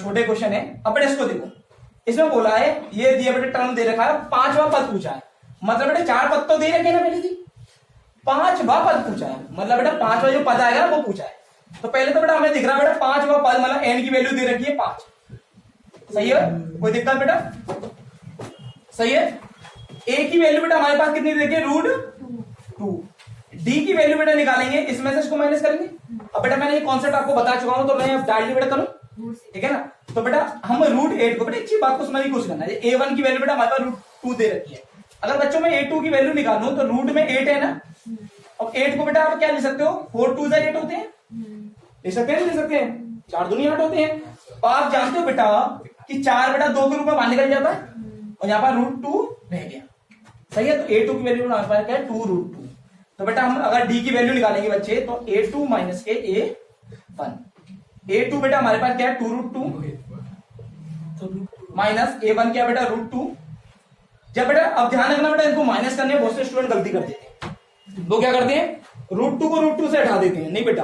छोटे क्वेश्चन है। अब बेटा इसको देखो, इसमें बोला है ये दिया बेटा टर्म दे रखा है, 5वां पद पूछा है, मतलब बेटा 4 पद तो दे रखे ना पहले थी, 5वां पद पूछा है, मतलब बेटा 5वां जो पद आएगा वो पूछा है। तो पहले तो बेटा हमें दिख रहा है बेटा 5वां पद, मतलब एन की वैल्यू दे रखी है 5, सही है, कोई दिक्कत बेटा? सही है। ए की वैल्यू बेटा हमारे पास कितनी देखिए √2। डी की वैल्यू बेटा निकालेंगे, इसमें से इसको माइनस करेंगे। अब बेटा मैंने ये कॉन्सेप्ट आपको बता चुका हूं, तो मैं डायरेक्टली बेटा करूं, ठीक है ना। तो बेटा हम √8 को बेटा एक चीज बात को समझने की कोशिश करना है, A1 की वैल्यू बेटा हमारे पास √2 दे रखी है। अगर बच्चों में A2 की वैल्यू निकालूं तो रूट में 8 है ना, और 8 को बेटा आप क्या ले सकते हो, 4 2 8 होते हैं, ले सकते हैं, ले सकते हैं, 4 दूनी 8 होते हैं। और आप जानते हो बेटा कि 4 बेटा 2 के रूप में बाहर निकल जाता है, और यहाँ पर √2 रह गया, सही है। तो A2 की वैल्यू हमारे पास क्या है 2√2। तो बेटा हम अगर D की वैल्यू निकालेंगे बच्चे, तो A2 माइनस के A1, A2 बेटा हमारे पास क्या है 2√2 माइनस A1 क्या बेटा √2। जब बेटा अब ध्यान रखना बेटा, इनको माइनस करने में बहुत से स्टूडेंट गलती कर देते हैं, वो क्या करते हैं √2 को √2 से हटा देते हैं। नहीं बेटा,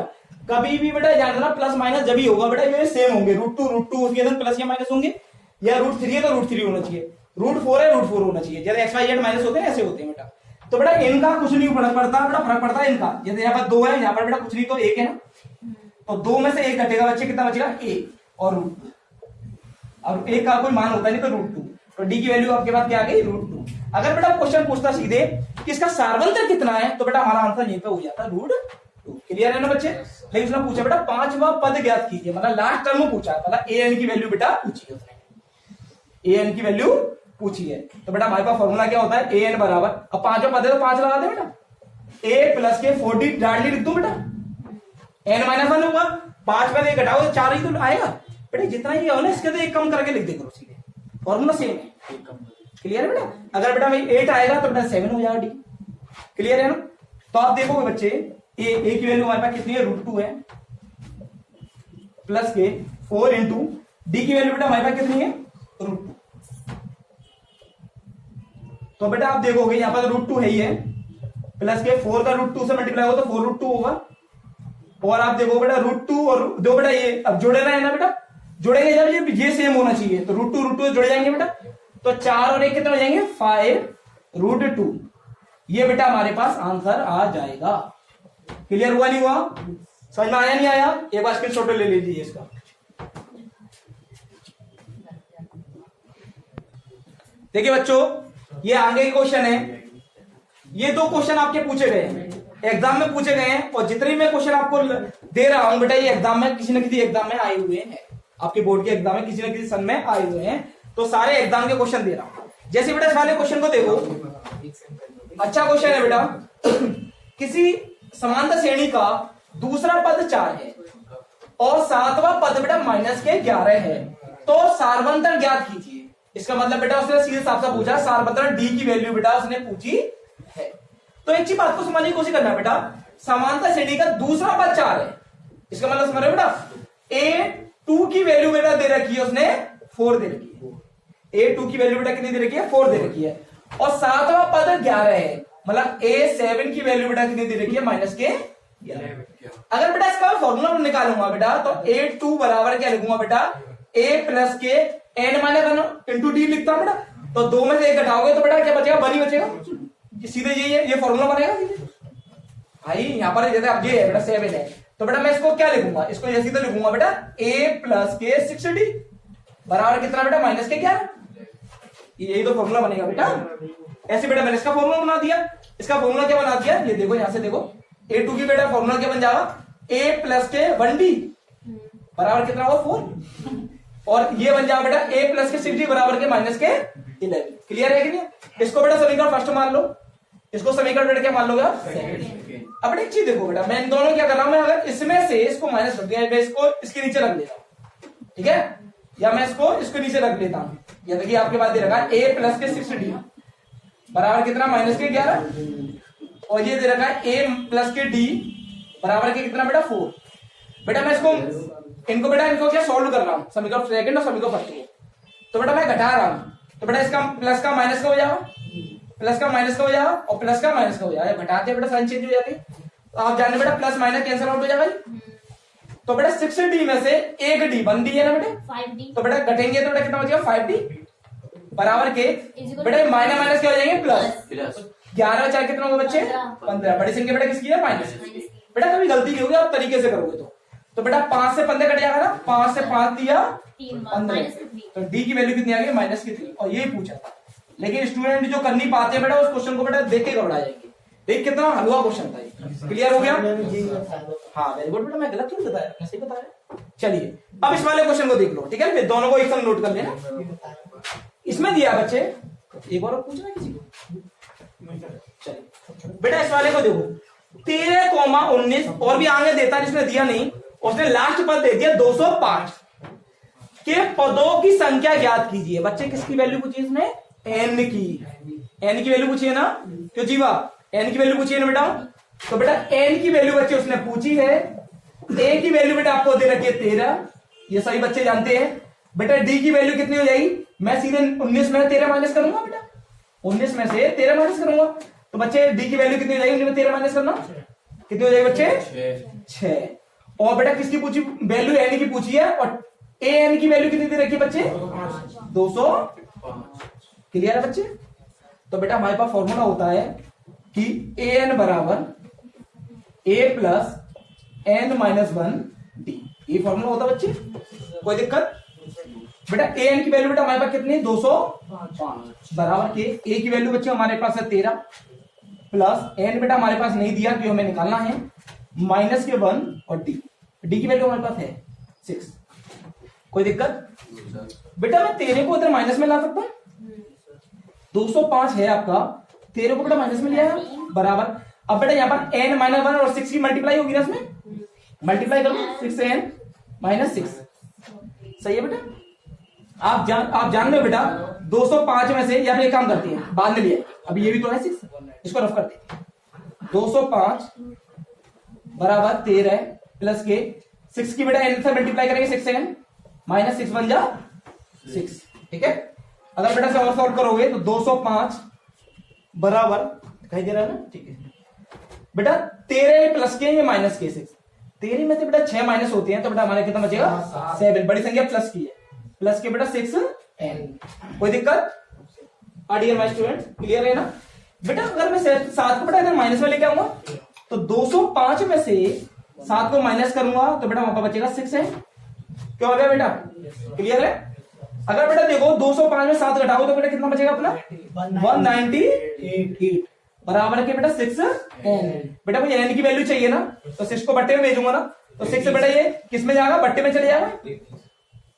कभी भी बेटा ध्यान रखना प्लस माइनस जब ही होगा बेटा ये सेम होंगे, √2 उसके अंदर प्लस या माइनस होंगे, या √3 है तो √3 होना चाहिए, √4 है √4 होना चाहिए। जैसे XYZ माइनस होते हैं ऐसे होते हैं बेटा। तो बेटा इनका कुछ नहीं फर्क पड़ता बेटा, फर्क पड़ता है इनका। जैसे यहाँ पर 2 है, यहाँ पर बेटा कुछ नहीं तो 1 है ना, तो 2 में से 1 घटेगा बच्चे, कितना बचेगा 1 और √2, और 1 का कोई मान होता नहीं तो √2। तो डी की वैल्यू आपके पास क्या आ गई √2। अगर बेटा क्वेश्चन पूछता सीधे कि इसका सार्वंतर कितना है, तो बेटा हमारा आंसर यहीं पे हो जाता √2। क्लियर है ना बच्चे? लेकिन उसने पूछा बेटा 5वां पद ज्ञात कीजिए, मतलब लास्ट टर्म में पूछा है, मतलब एन की वैल्यू बेटा पूछी है उसने, एन की वैल्यू पूछी है। तो बेटा हमारे पास फॉर्मूला क्या होता है, एन बराबर, अब 5वां पद है तो 5 लगा दे बेटा, a प्लस के 40 डायरेक्टली लिख दो बेटा, n-1 होगा, 5 में 1 घटाओ तो 4 ही तो आएगा बेटा। जितना ये हो ना इसके तो 1 कम करके लिख दे करो सीधे, फॉर्मूला सेम है। क्लियर है बेटा? अगर बेटा भाई 8 आएगा तो बेटा 7 हो जाएगा डी। क्लियर है ना? तो आप देखोगे बच्चे ए की वैल्यू हमारे पास कितनी है, √2 है, प्लस के 4 इंटू डी की वैल्यू बेटा हमारे पास कितनी है, √2। तो बेटा आप देखोगे यहां पर √2 है ही है, प्लस के 4 का √2 से मल्टीप्लाई हो तो 4√2 होगा। और आप देखो बेटा √2 और दो बेटा ये अब जोड़े रहे हैं ना बेटा, जोड़ेंगे जब ये सेम होना चाहिए तो √2 जुड़ जाएंगे बेटा। तो 4 और 1 कितने हो जाएंगे, 5√2। ये बेटा हमारे पास आंसर आ जाएगा। क्लियर हुआ नहीं हुआ? समझ में आया नहीं आया? एक बार स्क्रीनशॉट ले लीजिए इसका। देखिए बच्चों, ये आगे के क्वेश्चन है। ये 2 क्वेश्चन आपके पूछे गए हैं, एग्जाम में पूछे गए हैं। और जितने मैं क्वेश्चन आपको दे रहा हूं बेटा, ये एग्जाम में किसी न किसी एग्जाम में आए हुए हैं, आपके बोर्ड के एग्जाम में किसी न किसी सन में आए हुए हैं। तो सारे एग्जाम के क्वेश्चन दे रहा हूं। जैसे बेटा इस वाले क्वेश्चन को देखो, अच्छा क्वेश्चन है बेटा। किसी समांतर श्रेणी का दूसरा पद 4 है और 7वां पद बेटा -11 है, तो सार्वंतर ज्ञात कीजिए। इसका मतलब बेटा उसने सीधे साफ साफ पूछा, सार्वंतर डी की वैल्यू बेटा उसने पूछी है। तो एक चीज बात को समझने की कोशिश करना बेटा, समांतर श्रेणी का दूसरा पद 4 है, इसका मतलब समझ रहे हो बेटा, A2 की वैल्यू बेटा दे रखी है उसने 4 दे रखी है। A2 की वैल्यू बेटा कितनी दे रखी है, 4 दे रखी है। और 7वां पद 11 है, मतलब A7 की वैल्यू बेटा कितनी दे रखी है, -11। अगर बेटा इसका फॉर्मूला निकालूंगा बेटा, तो A2 बराबर क्या लिखूंगा बेटा, A प्लस के n माइनस इंटू डी लिखता हूं बेटा। तो 2 में से 1 घटाओगे तो बेटा क्या बचेगा, 1 ही बचेगा। सीधे ये फॉर्मूला बनेगा सीधे भाई। यहां पर जैसे अब ये है बेटा 7 है, तो बेटा मैं इसको क्या लिखूंगा, इसको ये सीधे लिखूंगा बेटा A प्लस के 6D बराबर कितना बेटा, -11। यही तो फॉर्मूला बनेगा बेटा। ऐसे बेटा मैंने इसका फॉर्मूला बना दिया। इसका फॉर्मूला क्या बना दिया, ये देखो यहां से देखो, A2 की बेटा फॉर्मूला क्या बन जाएगा, A प्लस के 1D बराबर कितना होगा, 4। और ये बन जाएगा बेटा A प्लस के 6D बराबर के -11। क्लियर है कि नहीं? इसको बेटा समीकरण फर्स्ट मान लो, इसको समीकरण बेटा क्या मान लोगे आप, सेकंड। अब एक चीज देखो बेटा, मैं इन दोनों क्या कर रहा हूं, मैं अगर इसमें से इसको माइनस कर दिया, मैं इसको इसके नीचे रख लेता हूं, ठीक है, या मैं इसको नीचे रख लेता हूं। या देखिए आपके पास दे रखा है A प्लस के 6D बराबर कितना, -11। और ये दे रखा है A प्लस के D बराबर के कितना बेटा, 4। बेटा मैं इनको क्या सॉल्व कर रहा हूं, समीकरण सेकंड और समीकरण फर्स्ट को। तो बेटा मैं घटा रहा हूं, तो बेटा इसका प्लस का माइनस का हो जाएगा, प्लस का माइनस का हो जाएगा, और प्लस का माइनस का हो जाएगा। घटाते बेटा साइन चेंज हो जाती है। तो आप जाने बेटा प्लस माइनस कैंसिल आउट हो जाएगा। तो बेटा 6D में से 1D 1D है ना बेटा, 5D। तो बेटा घटेंगे तो बेटा कितना बचेगा, 5D बराबर के बेटा माइनस माइनस क्या हो जाएंगे, प्लस। 11 4 कितना होगा बच्चे, 15। बड़ी संख्या बेटा किसकी है, माइनस। बेटा कभी गलती नहीं होगी आप तरीके से करोगे तो बेटा 5 से 15 कट जाएगा ना, 5 से 5 दिया 15, तो डी की वैल्यू कितनी आ गई, -3। और यही पूछा था। लेकिन स्टूडेंट जो कर नहीं पाते बेटा उस क्वेश्चन को बेटा देख के घबरा जाएंगे। देख कितना हलवा क्वेश्चन था ये। क्लियर हो गया? हाँ वेरी गुड बेटा, मैं गलत क्यों बताया, मैं सही बताया। चलिए अब इस वाले क्वेश्चन को देख लो, ठीक है, फिर दोनों को एक संग नोट कर लेना। इसमें दिया बच्चे, एक और पूछना किसी को। चलिए बेटा इस वाले को देखो, 13,19 और भी आगे देता है, जिसने दिया नहीं उसने लास्ट पद दे दिया 205 के पदों की संख्या ज्ञात कीजिए। बच्चे किसकी वैल्यू पूछी इसने, n की वैल्यू पूछी है ना, क्यों जीवा, n की वैल्यू पूछी है ना बेटा। तो बेटा n की वैल्यू बच्चे उसने पूछी है, a की वैल्यू बेटा आपको दे रखी है 13, ये सभी बच्चे जानते हैं। बेटा d की वैल्यू कितनी हो जाएगी, मैं सीधे 19 में 13 माइनस करूंगा बेटा, 19 में से 13 माइनस करूंगा। तो बच्चे d की वैल्यू कितनी हो जाएगी, 13 माइनस करना कितनी हो जाएगी बच्चे, 6। और बेटा किसकी पूछी वैल्यू, n की पूछी है, और an की वैल्यू कितनी दे रखी है बच्चे, 205। क्लियर है बच्चे? तो बेटा हमारे पास फॉर्मूला होता है कि an बराबर a प्लस n-1 d, ये फॉर्मूला होता है बच्चे। कोई दिक्कत बेटा? an की वैल्यू बेटा हमारे पास कितनी, 205 बराबर के a की वैल्यू बच्चे हमारे पास है 13, प्लस n बेटा हमारे पास नहीं दिया कि हमें निकालना है, -1 और d की वैल्यू हमारे पास है 6। कोई दिक्कत बेटा? मैं 13 को इधर माइनस में ला सकता हूं, 205 है आपका, 13 को बेटा माइनस में लिया है बराबर। अब बेटा यहाँ पर n-1 और 6 की मल्टीप्लाई होगी ना, इसमें मल्टीप्लाई करो 6 से n -6, सही है बेटा? आप जान रहे हो बेटा 205 में से, या फिर एक काम करती है बाद में लिया, अभी ये भी तो है 6, इसको रफ कर देते हैं। 205 बराबर 13 प्लस के 6 की बेटा n से मल्टीप्लाई करेंगे 6 से n माइनस 6 बन जा 6, ठीक है। अगर बेटा से और सॉल्व करोगे तो 205 बराबर दिखाई दे रहा है ना, ठीक है बेटा 13 प्लस के ये माइनस के 6, 13 में से बेटा 6 माइनस होते हैं तो बेटा हमारे कितना बचेगा 7, बड़ी संख्या प्लस की है, प्लस के बेटा 6n। कोई दिक्कत? डियर माय स्टूडेंट क्लियर है ना बेटा। अगर मैं 7 को बेटा इधर माइनस में लेके आऊंगा तो 205 में से 7 को माइनस करूंगा तो बेटा वहां पर बचेगा 6n। क्यों हो गया बेटा? क्लियर है। अगर बेटा देखो 205 में 7 घटाओ तो बेटा कितना बचेगा अपना 198 बराबर के बेटा 6n। बेटा मुझे n की वैल्यू चाहिए ना, तो 6 को बट्टे में भेजूंगा ना, तो 6 से बेटा ये किस में जाएगा, बट्टे में चले जाएगा,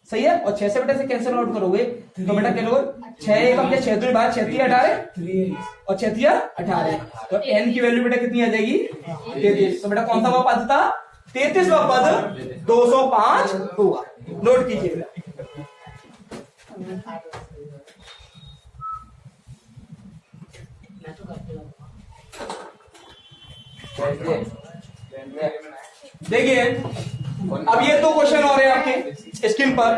सही है। और 6 से बेटा से कैंसिल आउट करोगे तो बेटा क्या लोगे 6 एकम के 6 बार 6 18 और 6 18, तो n की वैल्यू बेटा कितनी आ जाएगी 33। तो बेटा कौन सा पद था 33वां पद 205 होगा, नोट कीजिए बेटा। मैं तो करते हूँ। देखिए अब ये दो क्वेश्चन हो रहे हैं आपके स्क्रीन पर।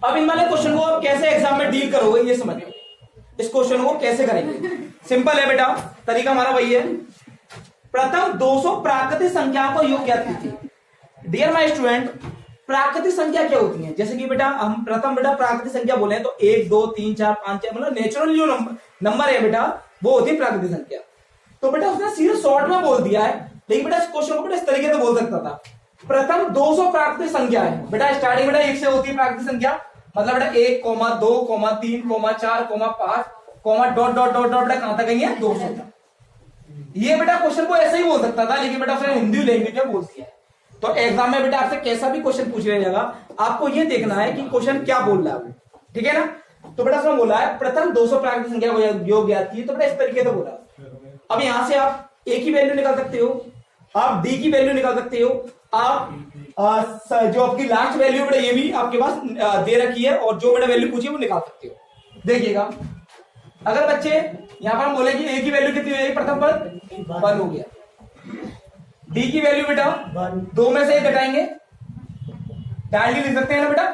अब इन वाले क्वेश्चन को आप कैसे एग्जाम में डील करोगे ये समझिए। इस क्वेश्चन को कैसे करेंगे, सिंपल है बेटा, तरीका हमारा वही है। प्रथम 200 प्राकृतिक संख्या को योग ज्ञात कीजिए। डियर माय स्टूडेंट, प्राकृतिक संख्या क्या होती है? जैसे कि बेटा हम प्रथम बेटा प्राकृतिक संख्या बोले तो 1 2 3 4 5 6 मतलब नेचुरल जो नंबर है बेटा वो होती है प्राकृतिक संख्या। तो बेटा उसने सीधे शॉर्ट में बोल दिया है, लेकिन बेटा इस क्वेश्चन को बेटा इस तरीके से बोल सकता था। प्रथम 200 प्राकृतिक संख्या है बेटा, स्टार्टिंग बेटा 1 से होती है प्राकृतिक संख्या, मतलब बेटा 1 2 3 4 5 डॉट डॉट डॉट डॉट बेटा कहां तक गई है 200 तक। ये बेटा क्वेश्चन को ऐसे ही बोल सकता था, लेकिन बेटा उसने हिंदी लैंग्वेज में बोल दिया है। तो एग्जाम में बेटा आपसे कैसा भी क्वेश्चन पूछ लिया जाएगा, आपको ये देखना है कि क्वेश्चन क्या बोल रहा है, ठीक है ना। तो बेटा उसने बोला है प्रथम 200 प्राकृतिक संख्या को योग ज्ञात कीजिए, तो बेटा इस तरीके से बोला। अब यहां से आप a की वैल्यू निकाल सकते हो, आप d की वैल्यू निकाल सकते हो, आप जो आपकी लास्ट वैल्यू बेटा ये भी आपके पास दे रखी है, और जो बेटा वैल्यू पूछी वो निकाल सकते हो। देखिएगा अगर बच्चे यहां पर हम बोले कि a की वैल्यू कितनी है, प्रथम पद 1 हो गया, d की वैल्यू बेटा 2 में से 1 घटाएंगे, डायरेक्टली लिख सकते हैं ना बेटा।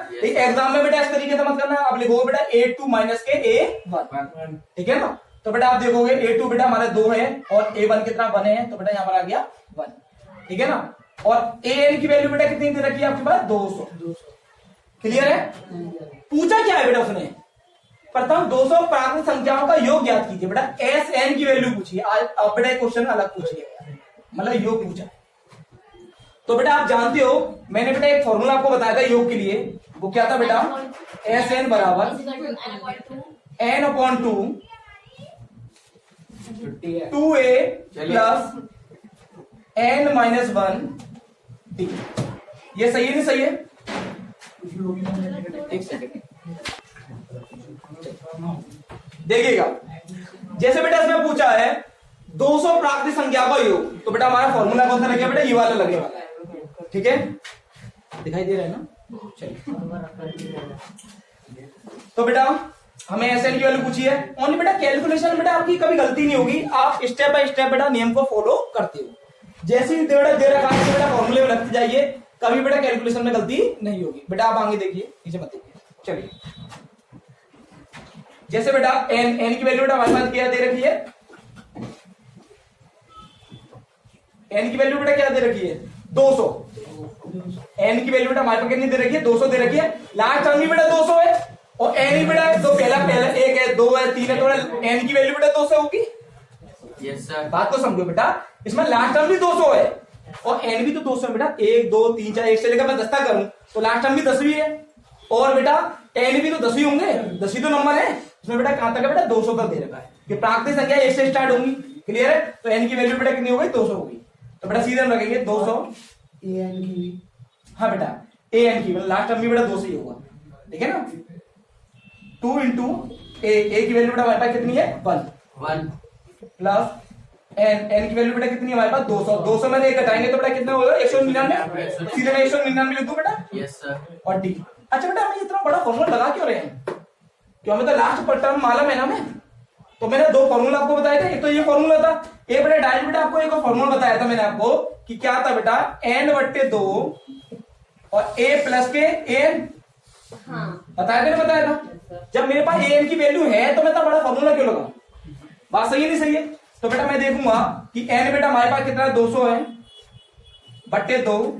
एग्जाम में बेटा इस तरीके से मत करना, आप लिखोगे बेटा a2 माइनस के a1, ठीक है ना। तो बेटा आप देखोगे a2 बेटा हमारे 2 है और a1 कितना 1 है, तो बेटा यहां पर आ गया 1, ठीक है ना। और an की वैल्यू बेटा कितनी दे रखी है आपके पास 200। क्लियर है। पूछा क्या है बेटा उसने, प्रथम 200 प्राकृतिक संख्याओं का योग ज्ञात कीजिए। बेटा sn की वैल्यू पूछिए, अब बेटा क्वेश्चन अलग पूछिए, मतलब योग पूछा। तो बेटा आप जानते हो मैंने बेटा एक फॉर्मूला आपको बताया था योग के लिए, वो क्या था बेटा sn बराबर n/2 2a plus n-1 t। ये सही है नहीं सही है? एक सेकंड देखिएगा, जैसे बेटा इसमें पूछा है 200 प्राकृतिक संख्या का योग, तो बेटा हमारा फॉर्मूला कौन सा लगे बेटा, ये वाला लगने वाला है, ठीक है। दिखाई दे रहा है ना, चलिए। तो बेटा हमें एसएन की वैल्यू पूछी है, ओनली बेटा कैलकुलेशन बेटा आपकी कभी गलती नहीं होगी, आप स्टेप बाय स्टेप बेटा नियम को फॉलो करते हो। जैसे ही बेटा दे रखा है बेटा फॉर्मूले में रखते जाइए, कभी बेटा कैलकुलेशन में गलती नहीं होगी। बेटा आप आगे देखिए, पीछे मत देखिए, चलिए। जैसे बेटा एन की वैल्यू बेटा हमारे पास क्या दे रखी है, एन की वैल्यू बेटा क्या दे रखी है 200। एन की वैल्यू बेटा हमारे पास कितनी दे रखी है 200 दे रखी है, लास्ट टर्म भी बेटा 200 है, और एन ही बेटा तो पहला 1 है 2 है 3 है, तो एन की वैल्यू बेटा 200 होगी। Yes sir. बात को समझो बेटा, इसमें लास्ट टर्म भी 200 है और एन भी तो 200 है बेटा, 1 2 3 4 1 से लेकर मैं 10 तक करूं तो लास्ट टर्म भी 10 भी है, और बेटा एन भी तो 10 ही होंगे, 10 ही तो नंबर है इसमें बेटा। कहां तक है बेटा 200 तक दे रखा है कि प्राकृतिक संख्या 1 से स्टार्ट होंगी। क्लियर है। तो एन की वैल्यू बेटा कितनी हो गई 200 होगी, तो बेटा सीधे हम रखेंगे 200 एन की, हाँ बेटा ए एन की लास्ट टर्म भी बेटा 200 ही होगा, ठीक है ना। 2 इंटू ए की वैल्यू बेटा हमारे पास कितनी है 1 प्लस एन की वैल्यू बेटा कितनी है हमारे पास 200। 200 में 1 घटाएंगे तो बेटा कितना होगा 199, सीधे मैं 199 लिख दूं बेटा। Yes sir. और डी अच्छा बेटा हम इतना बड़ा फॉर्मूला लगा क्यों रहे हैं? क्यों हमें तो लास्ट पर टर्म मालूम है ना हमें। तो मैंने दो फॉर्मूला आपको बताया था, एक तो ये फॉर्मूला था, एक बेटा डायरेक्ट बेटा आपको एक और फॉर्मूला बताया था मैंने आपको कि क्या था बेटा, n/2 और a प्लस के an। हाँ बताया था ना, बताया था। जब मेरे पास an की वैल्यू है तो मैं इतना बड़ा फॉर्मूला क्यों लगाऊं? बात सही है नहीं सही है? तो बेटा मैं देखूंगा कि n बेटा हमारे पास कितना है, 200 है बट्टे 2,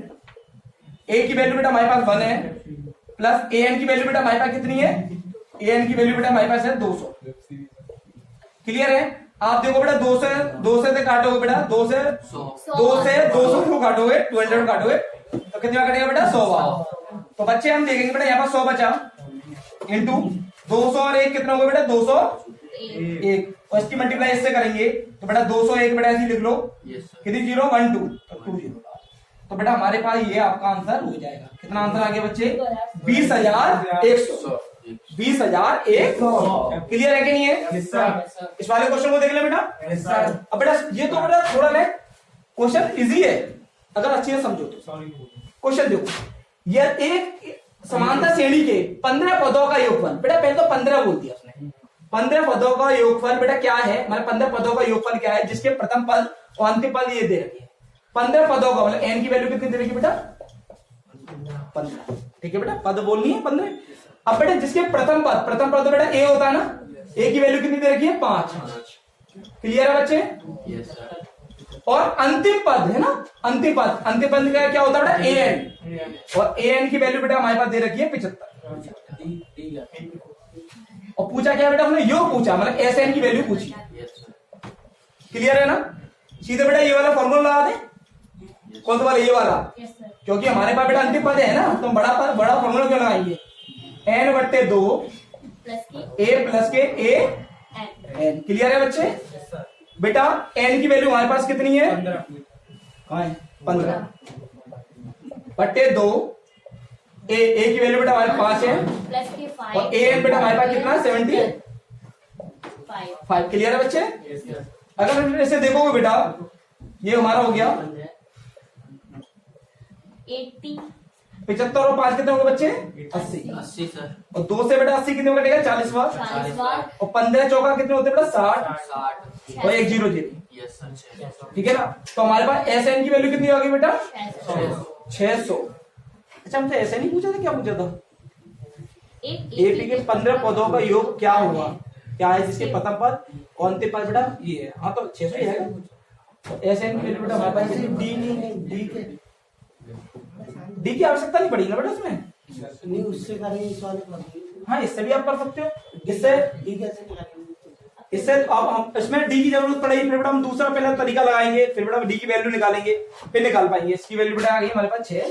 a की वैल्यू बेटा हमारे पास 1 है, प्लस an की वैल्यू बेटा हमारे पास कितनी है, an की वैल्यू बेटा हमारे पास है 200। क्लियर है? आप देखो बेटा 2 से काटोगे बेटा, 2 से 200 को काटोगे, 200 को काटोगे तो कितना कटेगा बेटा, 100 बार। तो बच्चे हम देखेंगे बेटा यहाँ पर 100 बचा इंटू 200 और 1 कितना होगा बेटा, 201, और इसकी मल्टीप्लाई इससे करेंगे तो बेटा 201 बेटा ऐसे लिख लो, कितनी 0 1 2 तो 2 0। तो बेटा हमारे पास ये आपका आंसर हो जाएगा। कितना आंसर आ गया बच्चे, 20,100। 20,100। क्लियर है कि नहीं है? इस वाले क्वेश्चन को देख ले बेटा। अब बेटा ये तो बेटा थोड़ा ना क्वेश्चन इजी है अगर अच्छे से समझो तो। क्वेश्चन देखो, यह एक समांतर श्रेणी के 15 पदों का योगफल, बेटा पहले तो 15 बोल दिया उसने, 15 पदों का योगफल बेटा क्या है, मतलब 15 पदों का योगफल क्या है जिसके प्रथम पद और अंतिम पद ये दे रखे हैं। 15 पदों का मतलब n की वैल्यू कितनी दे रखी बेटा, 15। ठीक है बेटा, पद बोलनी है 15। अब बेटा जिसके प्रथम पद बेटा a होता है ना, a की वैल्यू कितनी दे रखी है, 5। क्लियर है बच्चे? और अंतिम पद है ना, अंतिम पद का क्या होता है बेटा, an, और an की वैल्यू बेटा हमारे पास दे रखी है 75। और पूछा क्या बेटा हमने, योग पूछा, मतलब SN की वैल्यू पूछी। क्लियर है ना? सीधे बेटा ये वाला फॉर्मूला लगा दे। कौन सा वाला, ये वाला, क्योंकि हमारे पास बेटा अंतिम पद है ना, तो बड़ा फॉर्मूला क्यों लगाएंगे, n/2 a प्लस के a n। क्लियर है बच्चे? बेटा n की वैल्यू हमारे पास कितनी है, 15 बट्टे 2, a की वैल्यू बेटा हमारे 5 है, और an बेटा हमारे पास कितना, 75। क्लियर है बच्चे? अगर हम इसे देखोगे बेटा, ये हमारा हो गया 80, 75 और 5 कितने होंगे बच्चे, 80 सर। और 2 से बेटा 80 कितने हो कटेगा, 40 बार। और 15 चौका कितने होते हैं बेटा, 60 और 1 0 0। ठीक है ना? तो हमारे पास SN की वैल्यू कितनी होगी बेटा, 600। अच्छा हमसे ऐसे नहीं पूछा था, क्या पूछा था, AP के 15 पदों का योग क्या होगा, क्या है जिसके प्रथम पद और अंतिम पद बेटा ये है। हाँ तो 600 ही है। SN की वैल्यू बेटा हमारे पास डी की आवश्यकता नहीं पड़ी ना बेटा उसमें, नहीं उससे करेंगे इस वाले पर। हाँ इससे भी आप कर सकते हो, इससे अब हम इसमें डी की जरूरत पड़ेगी, फिर बेटा हम दूसरा पहला तरीका लगाएंगे, फिर बेटा डी की वैल्यू निकालेंगे, फिर निकाल पाएंगे। इसकी वैल्यू बेटा आ गई हमारे पास 6।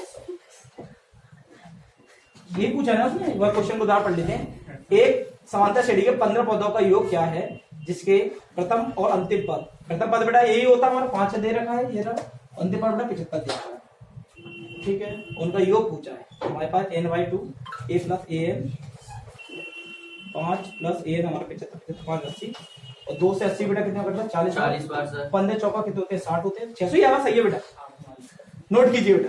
ये पूछा ना उसने, वह क्वेश्चन को उदाहरण पढ़ लेते हैं। एक समांतर श्रेणी के 15 पदों का योग क्या है जिसके प्रथम और अंतिम पद, प्रथम पद बेटा यही होता है हमारा 5 दे रखा है, ये रहा, अंतिम पद बेटा 75 दे रखा है। ठीक है, उनका योग पूछा है। हमारे पास n/2 a plus an, 5 plus an हमारा 75, 5 80, और 2 से 80 बेटा कितना करता है, 40 बार सर। 15 चौका कितने होते हैं, 60 होते हैं। 600 ही सही है बेटा, नोट कीजिए बेटा।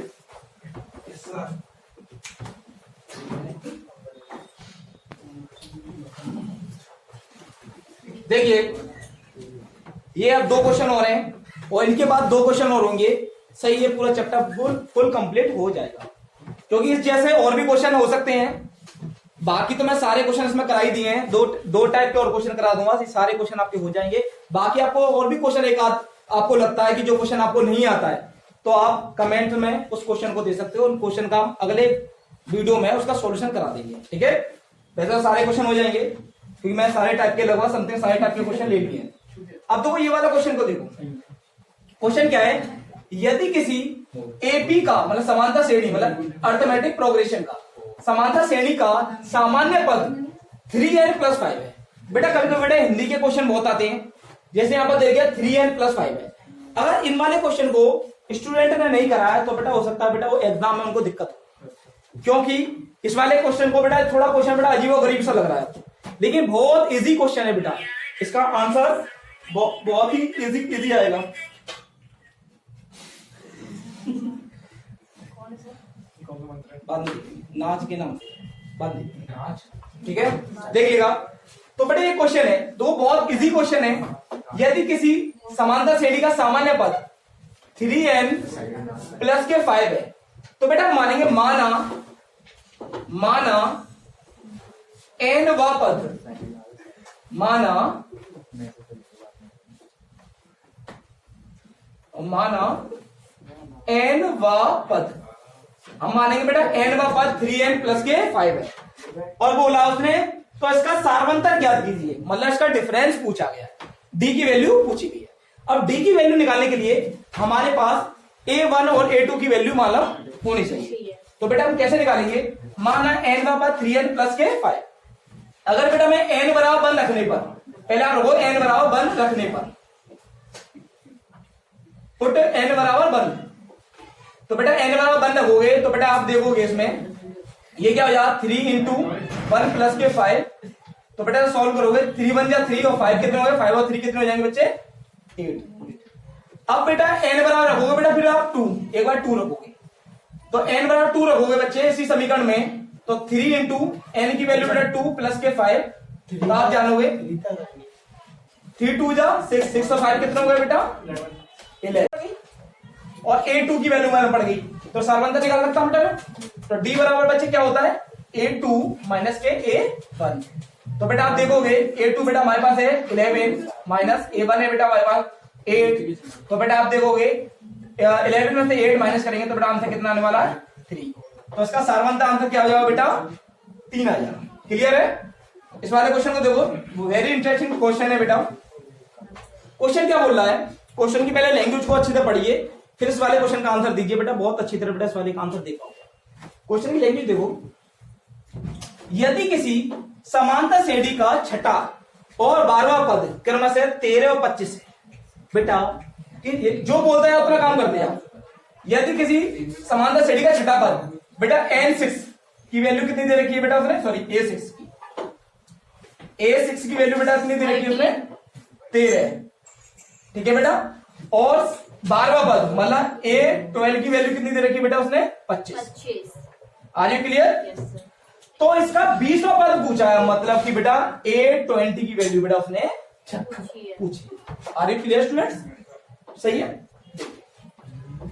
देखिए ये अब 2 क्वेश्चन हो रहे हैं और इनके बाद 2 क्वेश्चन और होंगे, सही है, पूरा चैप्टर फुल कंप्लीट हो जाएगा। क्योंकि इस जैसे और भी क्वेश्चन हो सकते हैं, बाकी तो मैं सारे क्वेश्चन इसमें करा ही दिए हैं, दो टाइप के और क्वेश्चन करा दूंगा, सारे क्वेश्चन आपके हो जाएंगे। बाकी आपको और भी क्वेश्चन एक आध आपको लगता है कि जो क्वेश्चन आपको नहीं आता है तो आप कमेंट में उस क्वेश्चन को दे सकते हो, उन क्वेश्चन का हम अगले वीडियो में उसका सॉल्यूशन करा देंगे। ठीक है, वैसे सारे क्वेश्चन हो जाएंगे क्योंकि मैं सारे टाइप के लगभग समथिंग सारे टाइप के क्वेश्चन ले लिए हैं। अब देखो ये वाला क्वेश्चन को देखो, क्वेश्चन क्या है, यदि किसी एपी का मतलब समांतर श्रेणी मतलब अर्थमेटिक प्रोग्रेशन का समांतर श्रेणी का सामान्य पद 3n+5 है। बेटा कभी कभी बेटा हिंदी के क्वेश्चन बहुत आते हैं, जैसे यहाँ पर दे दिया 3n+5 है। अगर इन वाले क्वेश्चन को स्टूडेंट ने नहीं कराया तो बेटा हो सकता है बेटा वो एग्जाम में उनको दिक्कत हो, क्योंकि इस वाले क्वेश्चन को बेटा थोड़ा क्वेश्चन बेटा अजीब और गरीब सा लग रहा है, लेकिन बहुत इजी क्वेश्चन है बेटा, इसका आंसर बहुत ही इजी आएगा। बाद में नाच के नाम बांध देते हैं। ठीक है, देखिएगा। तो बेटा ये क्वेश्चन है, दो बहुत इजी क्वेश्चन है। यदि किसी समांतर श्रेणी का सामान्य पद 3n प्लस के 5 है, तो बेटा मानेंगे माना n व पद, माना n व पद, हम मानेंगे बेटा n व पद 3n प्लस के 5 है, और बोला उसने तो इसका सारवंतर ज्ञात कीजिए, मतलब इसका डिफरेंस पूछा गया है, d की वैल्यू पूछी गई है। अब d की वैल्यू निकालने के लिए हमारे पास a1 और a2 की वैल्यू मालूम होनी चाहिए। तो बेटा हम कैसे निकालेंगे, माना n व पद 3n प्लस के 5, अगर बेटा मैं n बराबर 1 रखने पर, पहले आप रखो n बराबर 1 रखने पर, पुट n बराबर 1, तो बेटा n बराबर 1 रखोगे तो बेटा आप देखोगे इसमें ये क्या हो जाएगा 3 इंटू 1 प्लस के 5, तो बेटा सॉल्व करोगे 3 1 जा 3 और 5 कितने हो गए, 5 और 3 कितने हो जाएंगे बच्चे 8। अब बेटा n बराबर रखोगे बेटा, फिर आप 2 एक बार 2 रखोगे, तो n बराबर 2 रखोगे बच्चे इसी समीकरण में, तो 3 इंटू n की वैल्यू बेटा 2 प्लस के 5, तो आप जानोगे 3 2 जा 6, 6 और 5 कितने हो गए बेटा 11, और a2 की वैल्यू मैंने पड़ गई, तो सारवंतर निकाल सकता हूं बेटा मैं। तो d बराबर बच्चे क्या होता है a2 माइनस के a1, तो बेटा आप देखोगे a2 बेटा हमारे पास है 11 माइनस a1 है बेटा हमारे पास 8, तो बेटा आप देखोगे 11 में से 8 माइनस करेंगे तो बेटा आंसर कितना आने वाला है 3, तो इसका सारवंतर आंसर क्या हो जाएगा बेटा 3 आ जाएगा। क्लियर है? इस वाले क्वेश्चन को देखो, वेरी इंटरेस्टिंग क्वेश्चन है बेटा। क्वेश्चन क्या बोल रहा है, क्वेश्चन की पहले लैंग्वेज को अच्छे से पढ़िए, फिर इस वाले क्वेश्चन का आंसर दीजिए बेटा, बहुत अच्छी तरह बेटा इस वाले का आंसर दे पाओगे। क्वेश्चन की लैंग्वेज देखो, यदि किसी समांतर श्रेणी का छठा और 12वां पद क्रम से 13 और 25 है, बेटा जो बोलता है उतना काम करते हैं। यदि किसी समांतर श्रेणी का छठा पद बेटा n6 की वैल्यू कितनी दे रखी है बेटा उसने, सॉरी a6 की वैल्यू बेटा कितनी दे रखी है उसने 13, ठीक है बेटा, और 12वां पद मतलब a12 की वैल्यू कितनी दे रखी है बेटा उसने 25। Are you clear? तो इसका 20वां पद पूछा है, मतलब कि बेटा a20 की वैल्यू बेटा उसने पूछी। Are you clear students? सही है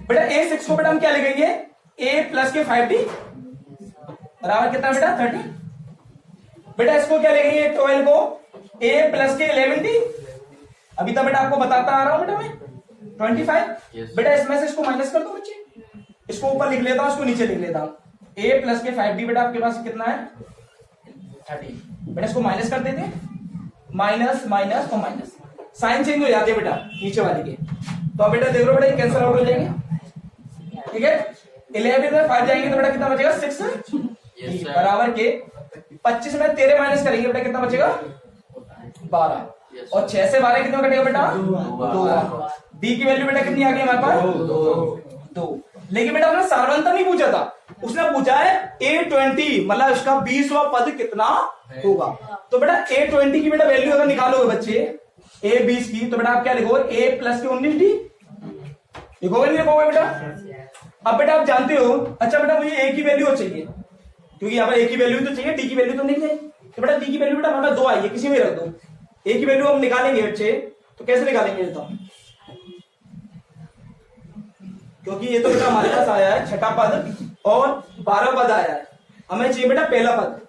बेटा। a6 को बेटा हम क्या लिखेंगे, a प्लस के 5d बराबर कितना बेटा 30। बेटा इसको क्या लिखेंगे 12 को a प्लस के 11d, अभी तक बेटा आपको बताता आ रहा हूं बेटा मैं 25। बेटा इसमें से इसको माइनस कर दो बच्चे, इसको ऊपर लिख लेता हूं, इसको नीचे लिख लेता हूं। a प्लस के 5d बेटा आपके पास कितना है 30। बेटा इसको माइनस कर देते हैं, माइनस माइनस और माइनस, साइन चेंज हो जाती है बेटा नीचे वाले के, तो अब बेटा देख लो बेटा ये कैंसिल आउट हो जाएंगे, ठीक है। 11 में 5 जाएंगे तो बेटा कितना बचेगा 6 बराबर के 25 में 13 माइनस करेंगे बेटा कितना बचेगा 12, और 6 से 12 कितना कटेगा बेटा 2। डी की वैल्यू बेटा कितनी आ गई हमारे पास 2। लेकिन बेटा उसने सारवंतर नहीं पूछा था, उसने पूछा है a20 मतलब इसका 20वां पद कितना होगा। तो बेटा a20 की बेटा वैल्यू अगर निकालोगे बच्चे a20 की, तो बेटा आप क्या लिखोगे a प्लस के 19d लिखोगे नहीं लिखोगे बेटा। अब बेटा आप जानते हो, अच्छा बेटा मुझे a की वैल्यू चाहिए, क्योंकि यहाँ पर a की वैल्यू तो चाहिए, d की वैल्यू तो नहीं चाहिए, तो बेटा d की वैल्यू बेटा हमारे 2 आई है, किसी में रख दो। a की वैल्यू हम निकालेंगे बच्चे, तो कैसे निकालेंगे तो, क्योंकि ये तो बेटा हमारे पास आया है छठा पद और 12 पद आया है, हमें चाहिए बेटा पहला पद,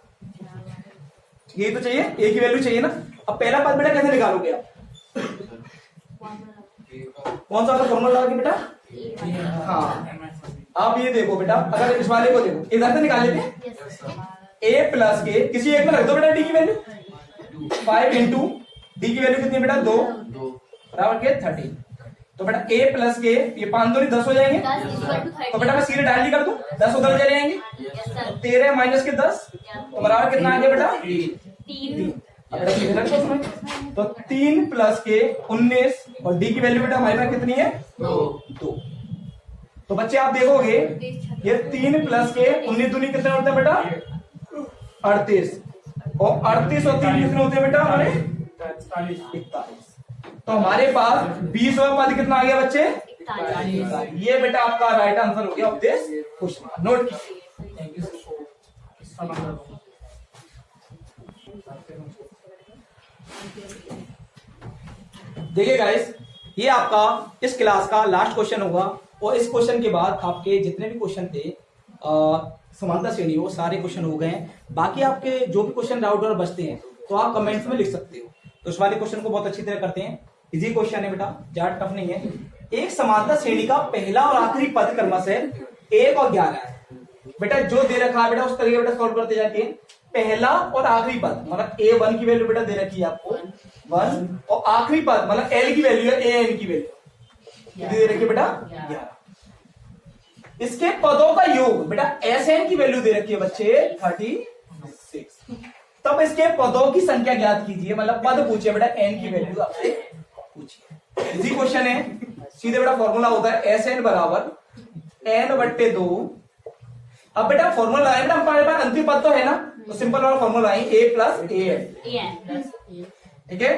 ये तो चाहिए a की वैल्यू चाहिए ना। अब पहला पद बेटा कैसे निकालोगे आप, कौन सा आपका फॉर्मूला लगा के बेटा, हाँ आप ये देखो बेटा, अगर इस वाले को देखो इधर से निकाल लेते हैं a प्लस के किसी एक में रख दो बेटा d की वैल्यू 5 इंटू डी की वैल्यू कितनी बेटा 2 बराबर के 30। तो बेटा a प्लस के ये 5 2 10 हो जाएंगे, तो बेटा मैं सीधे डायरेक्टली कर दूं 10 उधर चले जाएंगे, 13 माइनस के 10 तो बराबर कितना आ गया बेटा 3। तो 3 प्लस के 19 और डी की वैल्यू बेटा हमारे पास कितनी है 2। तो बच्चे आप देखोगे ये 3 प्लस के 19 दूनी कितने होते हैं बेटा 38, और 38 और 3 कितने होते हैं बेटा हमारे 41। तो हमारे पास 20वां पद कितना आ गया बच्चे 41। ये बेटा आपका राइट आंसर हो गया ऑफ दिस क्वेश्चन। नोट कीजिए। देखिए गाइस, ये आपका इस क्लास का लास्ट क्वेश्चन होगा और इस क्वेश्चन के बाद आपके जितने भी क्वेश्चन थे समानता श्रेणी वो सारे क्वेश्चन हो गए हैं। बाकी आपके जो भी क्वेश्चन डाउट और बचते हैं तो आप कमेंट्स में लिख सकते हो। तो इस वाले क्वेश्चन को बहुत अच्छी तरह करते हैं। इजी क्वेश्चन है बेटा, ज्यादा टफ नहीं है। एक समानता श्रेणी का पहला और आखिरी पद क्रमशः 1 और 11 है। बेटा जो दे रखा है बेटा उस तरीके बेटा सॉल्व करते जाके पहला और आखिरी पद मतलब A1 की वैल्यू बेटा दे रखी है आपको 1 और आखिरी पद मतलब L की वैल्यू है AN की वैल्यू कितनी दे रखी है बेटा 11। इसके पदों का योग बेटा SN की वैल्यू दे रखी है बच्चे 36। तब इसके पदों की संख्या ज्ञात कीजिए, मतलब पद पूछिए बेटा N की वैल्यू आपसे पूछिए। इजी क्वेश्चन है, सीधे बेटा फॉर्मूला होता है SN बराबर N/2। अब बेटा फॉर्मूला है बेटा हमारे पास अंतिम पद तो है ना, तो सिंपल वाला फॉर्मूला है A प्लस AN, ठीक है।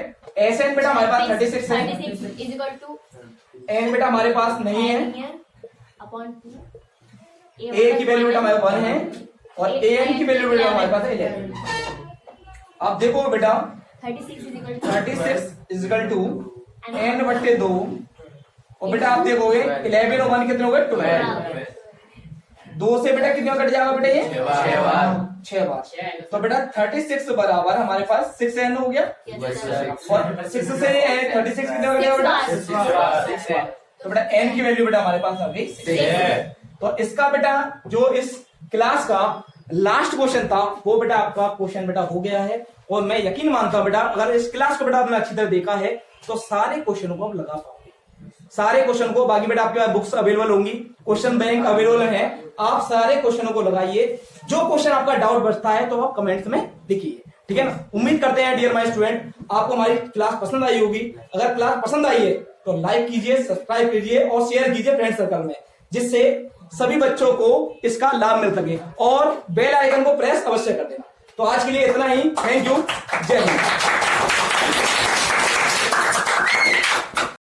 SN बेटा हमारे पास 36 है, 36 is equal to N बेटा हमारे पास नहीं है, अपॉन 2 A की वैल्यू बेटा हमारे 1 है और AN की वैल्यू बेटा हमारे पास है 11। अब देखो बेटा 36 is equal to N/2 और बेटा आप देखोगे 11 और 1 कितने हो गए 12। 2 से बेटा कितने कट जाएगा बेटा ये 6 बार। तो बेटा 36 बराबर हमारे पास 6N हो गया और 6 से 36 कितने हो गया बेटा 6। तो बेटा N की वैल्यू बेटा हमारे पास आ गई 6। तो इसका बेटा जो इस क्लास का लास्ट क्वेश्चन था वो बेटा आपका क्वेश्चन बेटा हो गया है। और मैं यकीन मानता हूं बेटा अगर इस क्लास को बेटा आपने अच्छी तरह देखा है तो सारे क्वेश्चनों को आप लगा पाओगे, सारे क्वेश्चन को। बाकी बेटा आपके पास बुक्स अवेलेबल होंगी, क्वेश्चन बैंक अवेलेबल है, आप सारे क्वेश्चनों को लगाइए। जो क्वेश्चन आपका डाउट बचता है तो आप कमेंट्स में लिखिए, ठीक है ना। उम्मीद करते हैं डियर माय स्टूडेंट आपको हमारी क्लास पसंद आई होगी। अगर क्लास पसंद आई है तो लाइक कीजिए, सब्सक्राइब कीजिए और शेयर कीजिए फ्रेंड सर्कल में, जिससे सभी बच्चों को इसका लाभ मिल सके। और बेल आइकन को प्रेस अवश्य कर देना। तो आज के लिए इतना ही, थैंक यू, जय हिंद।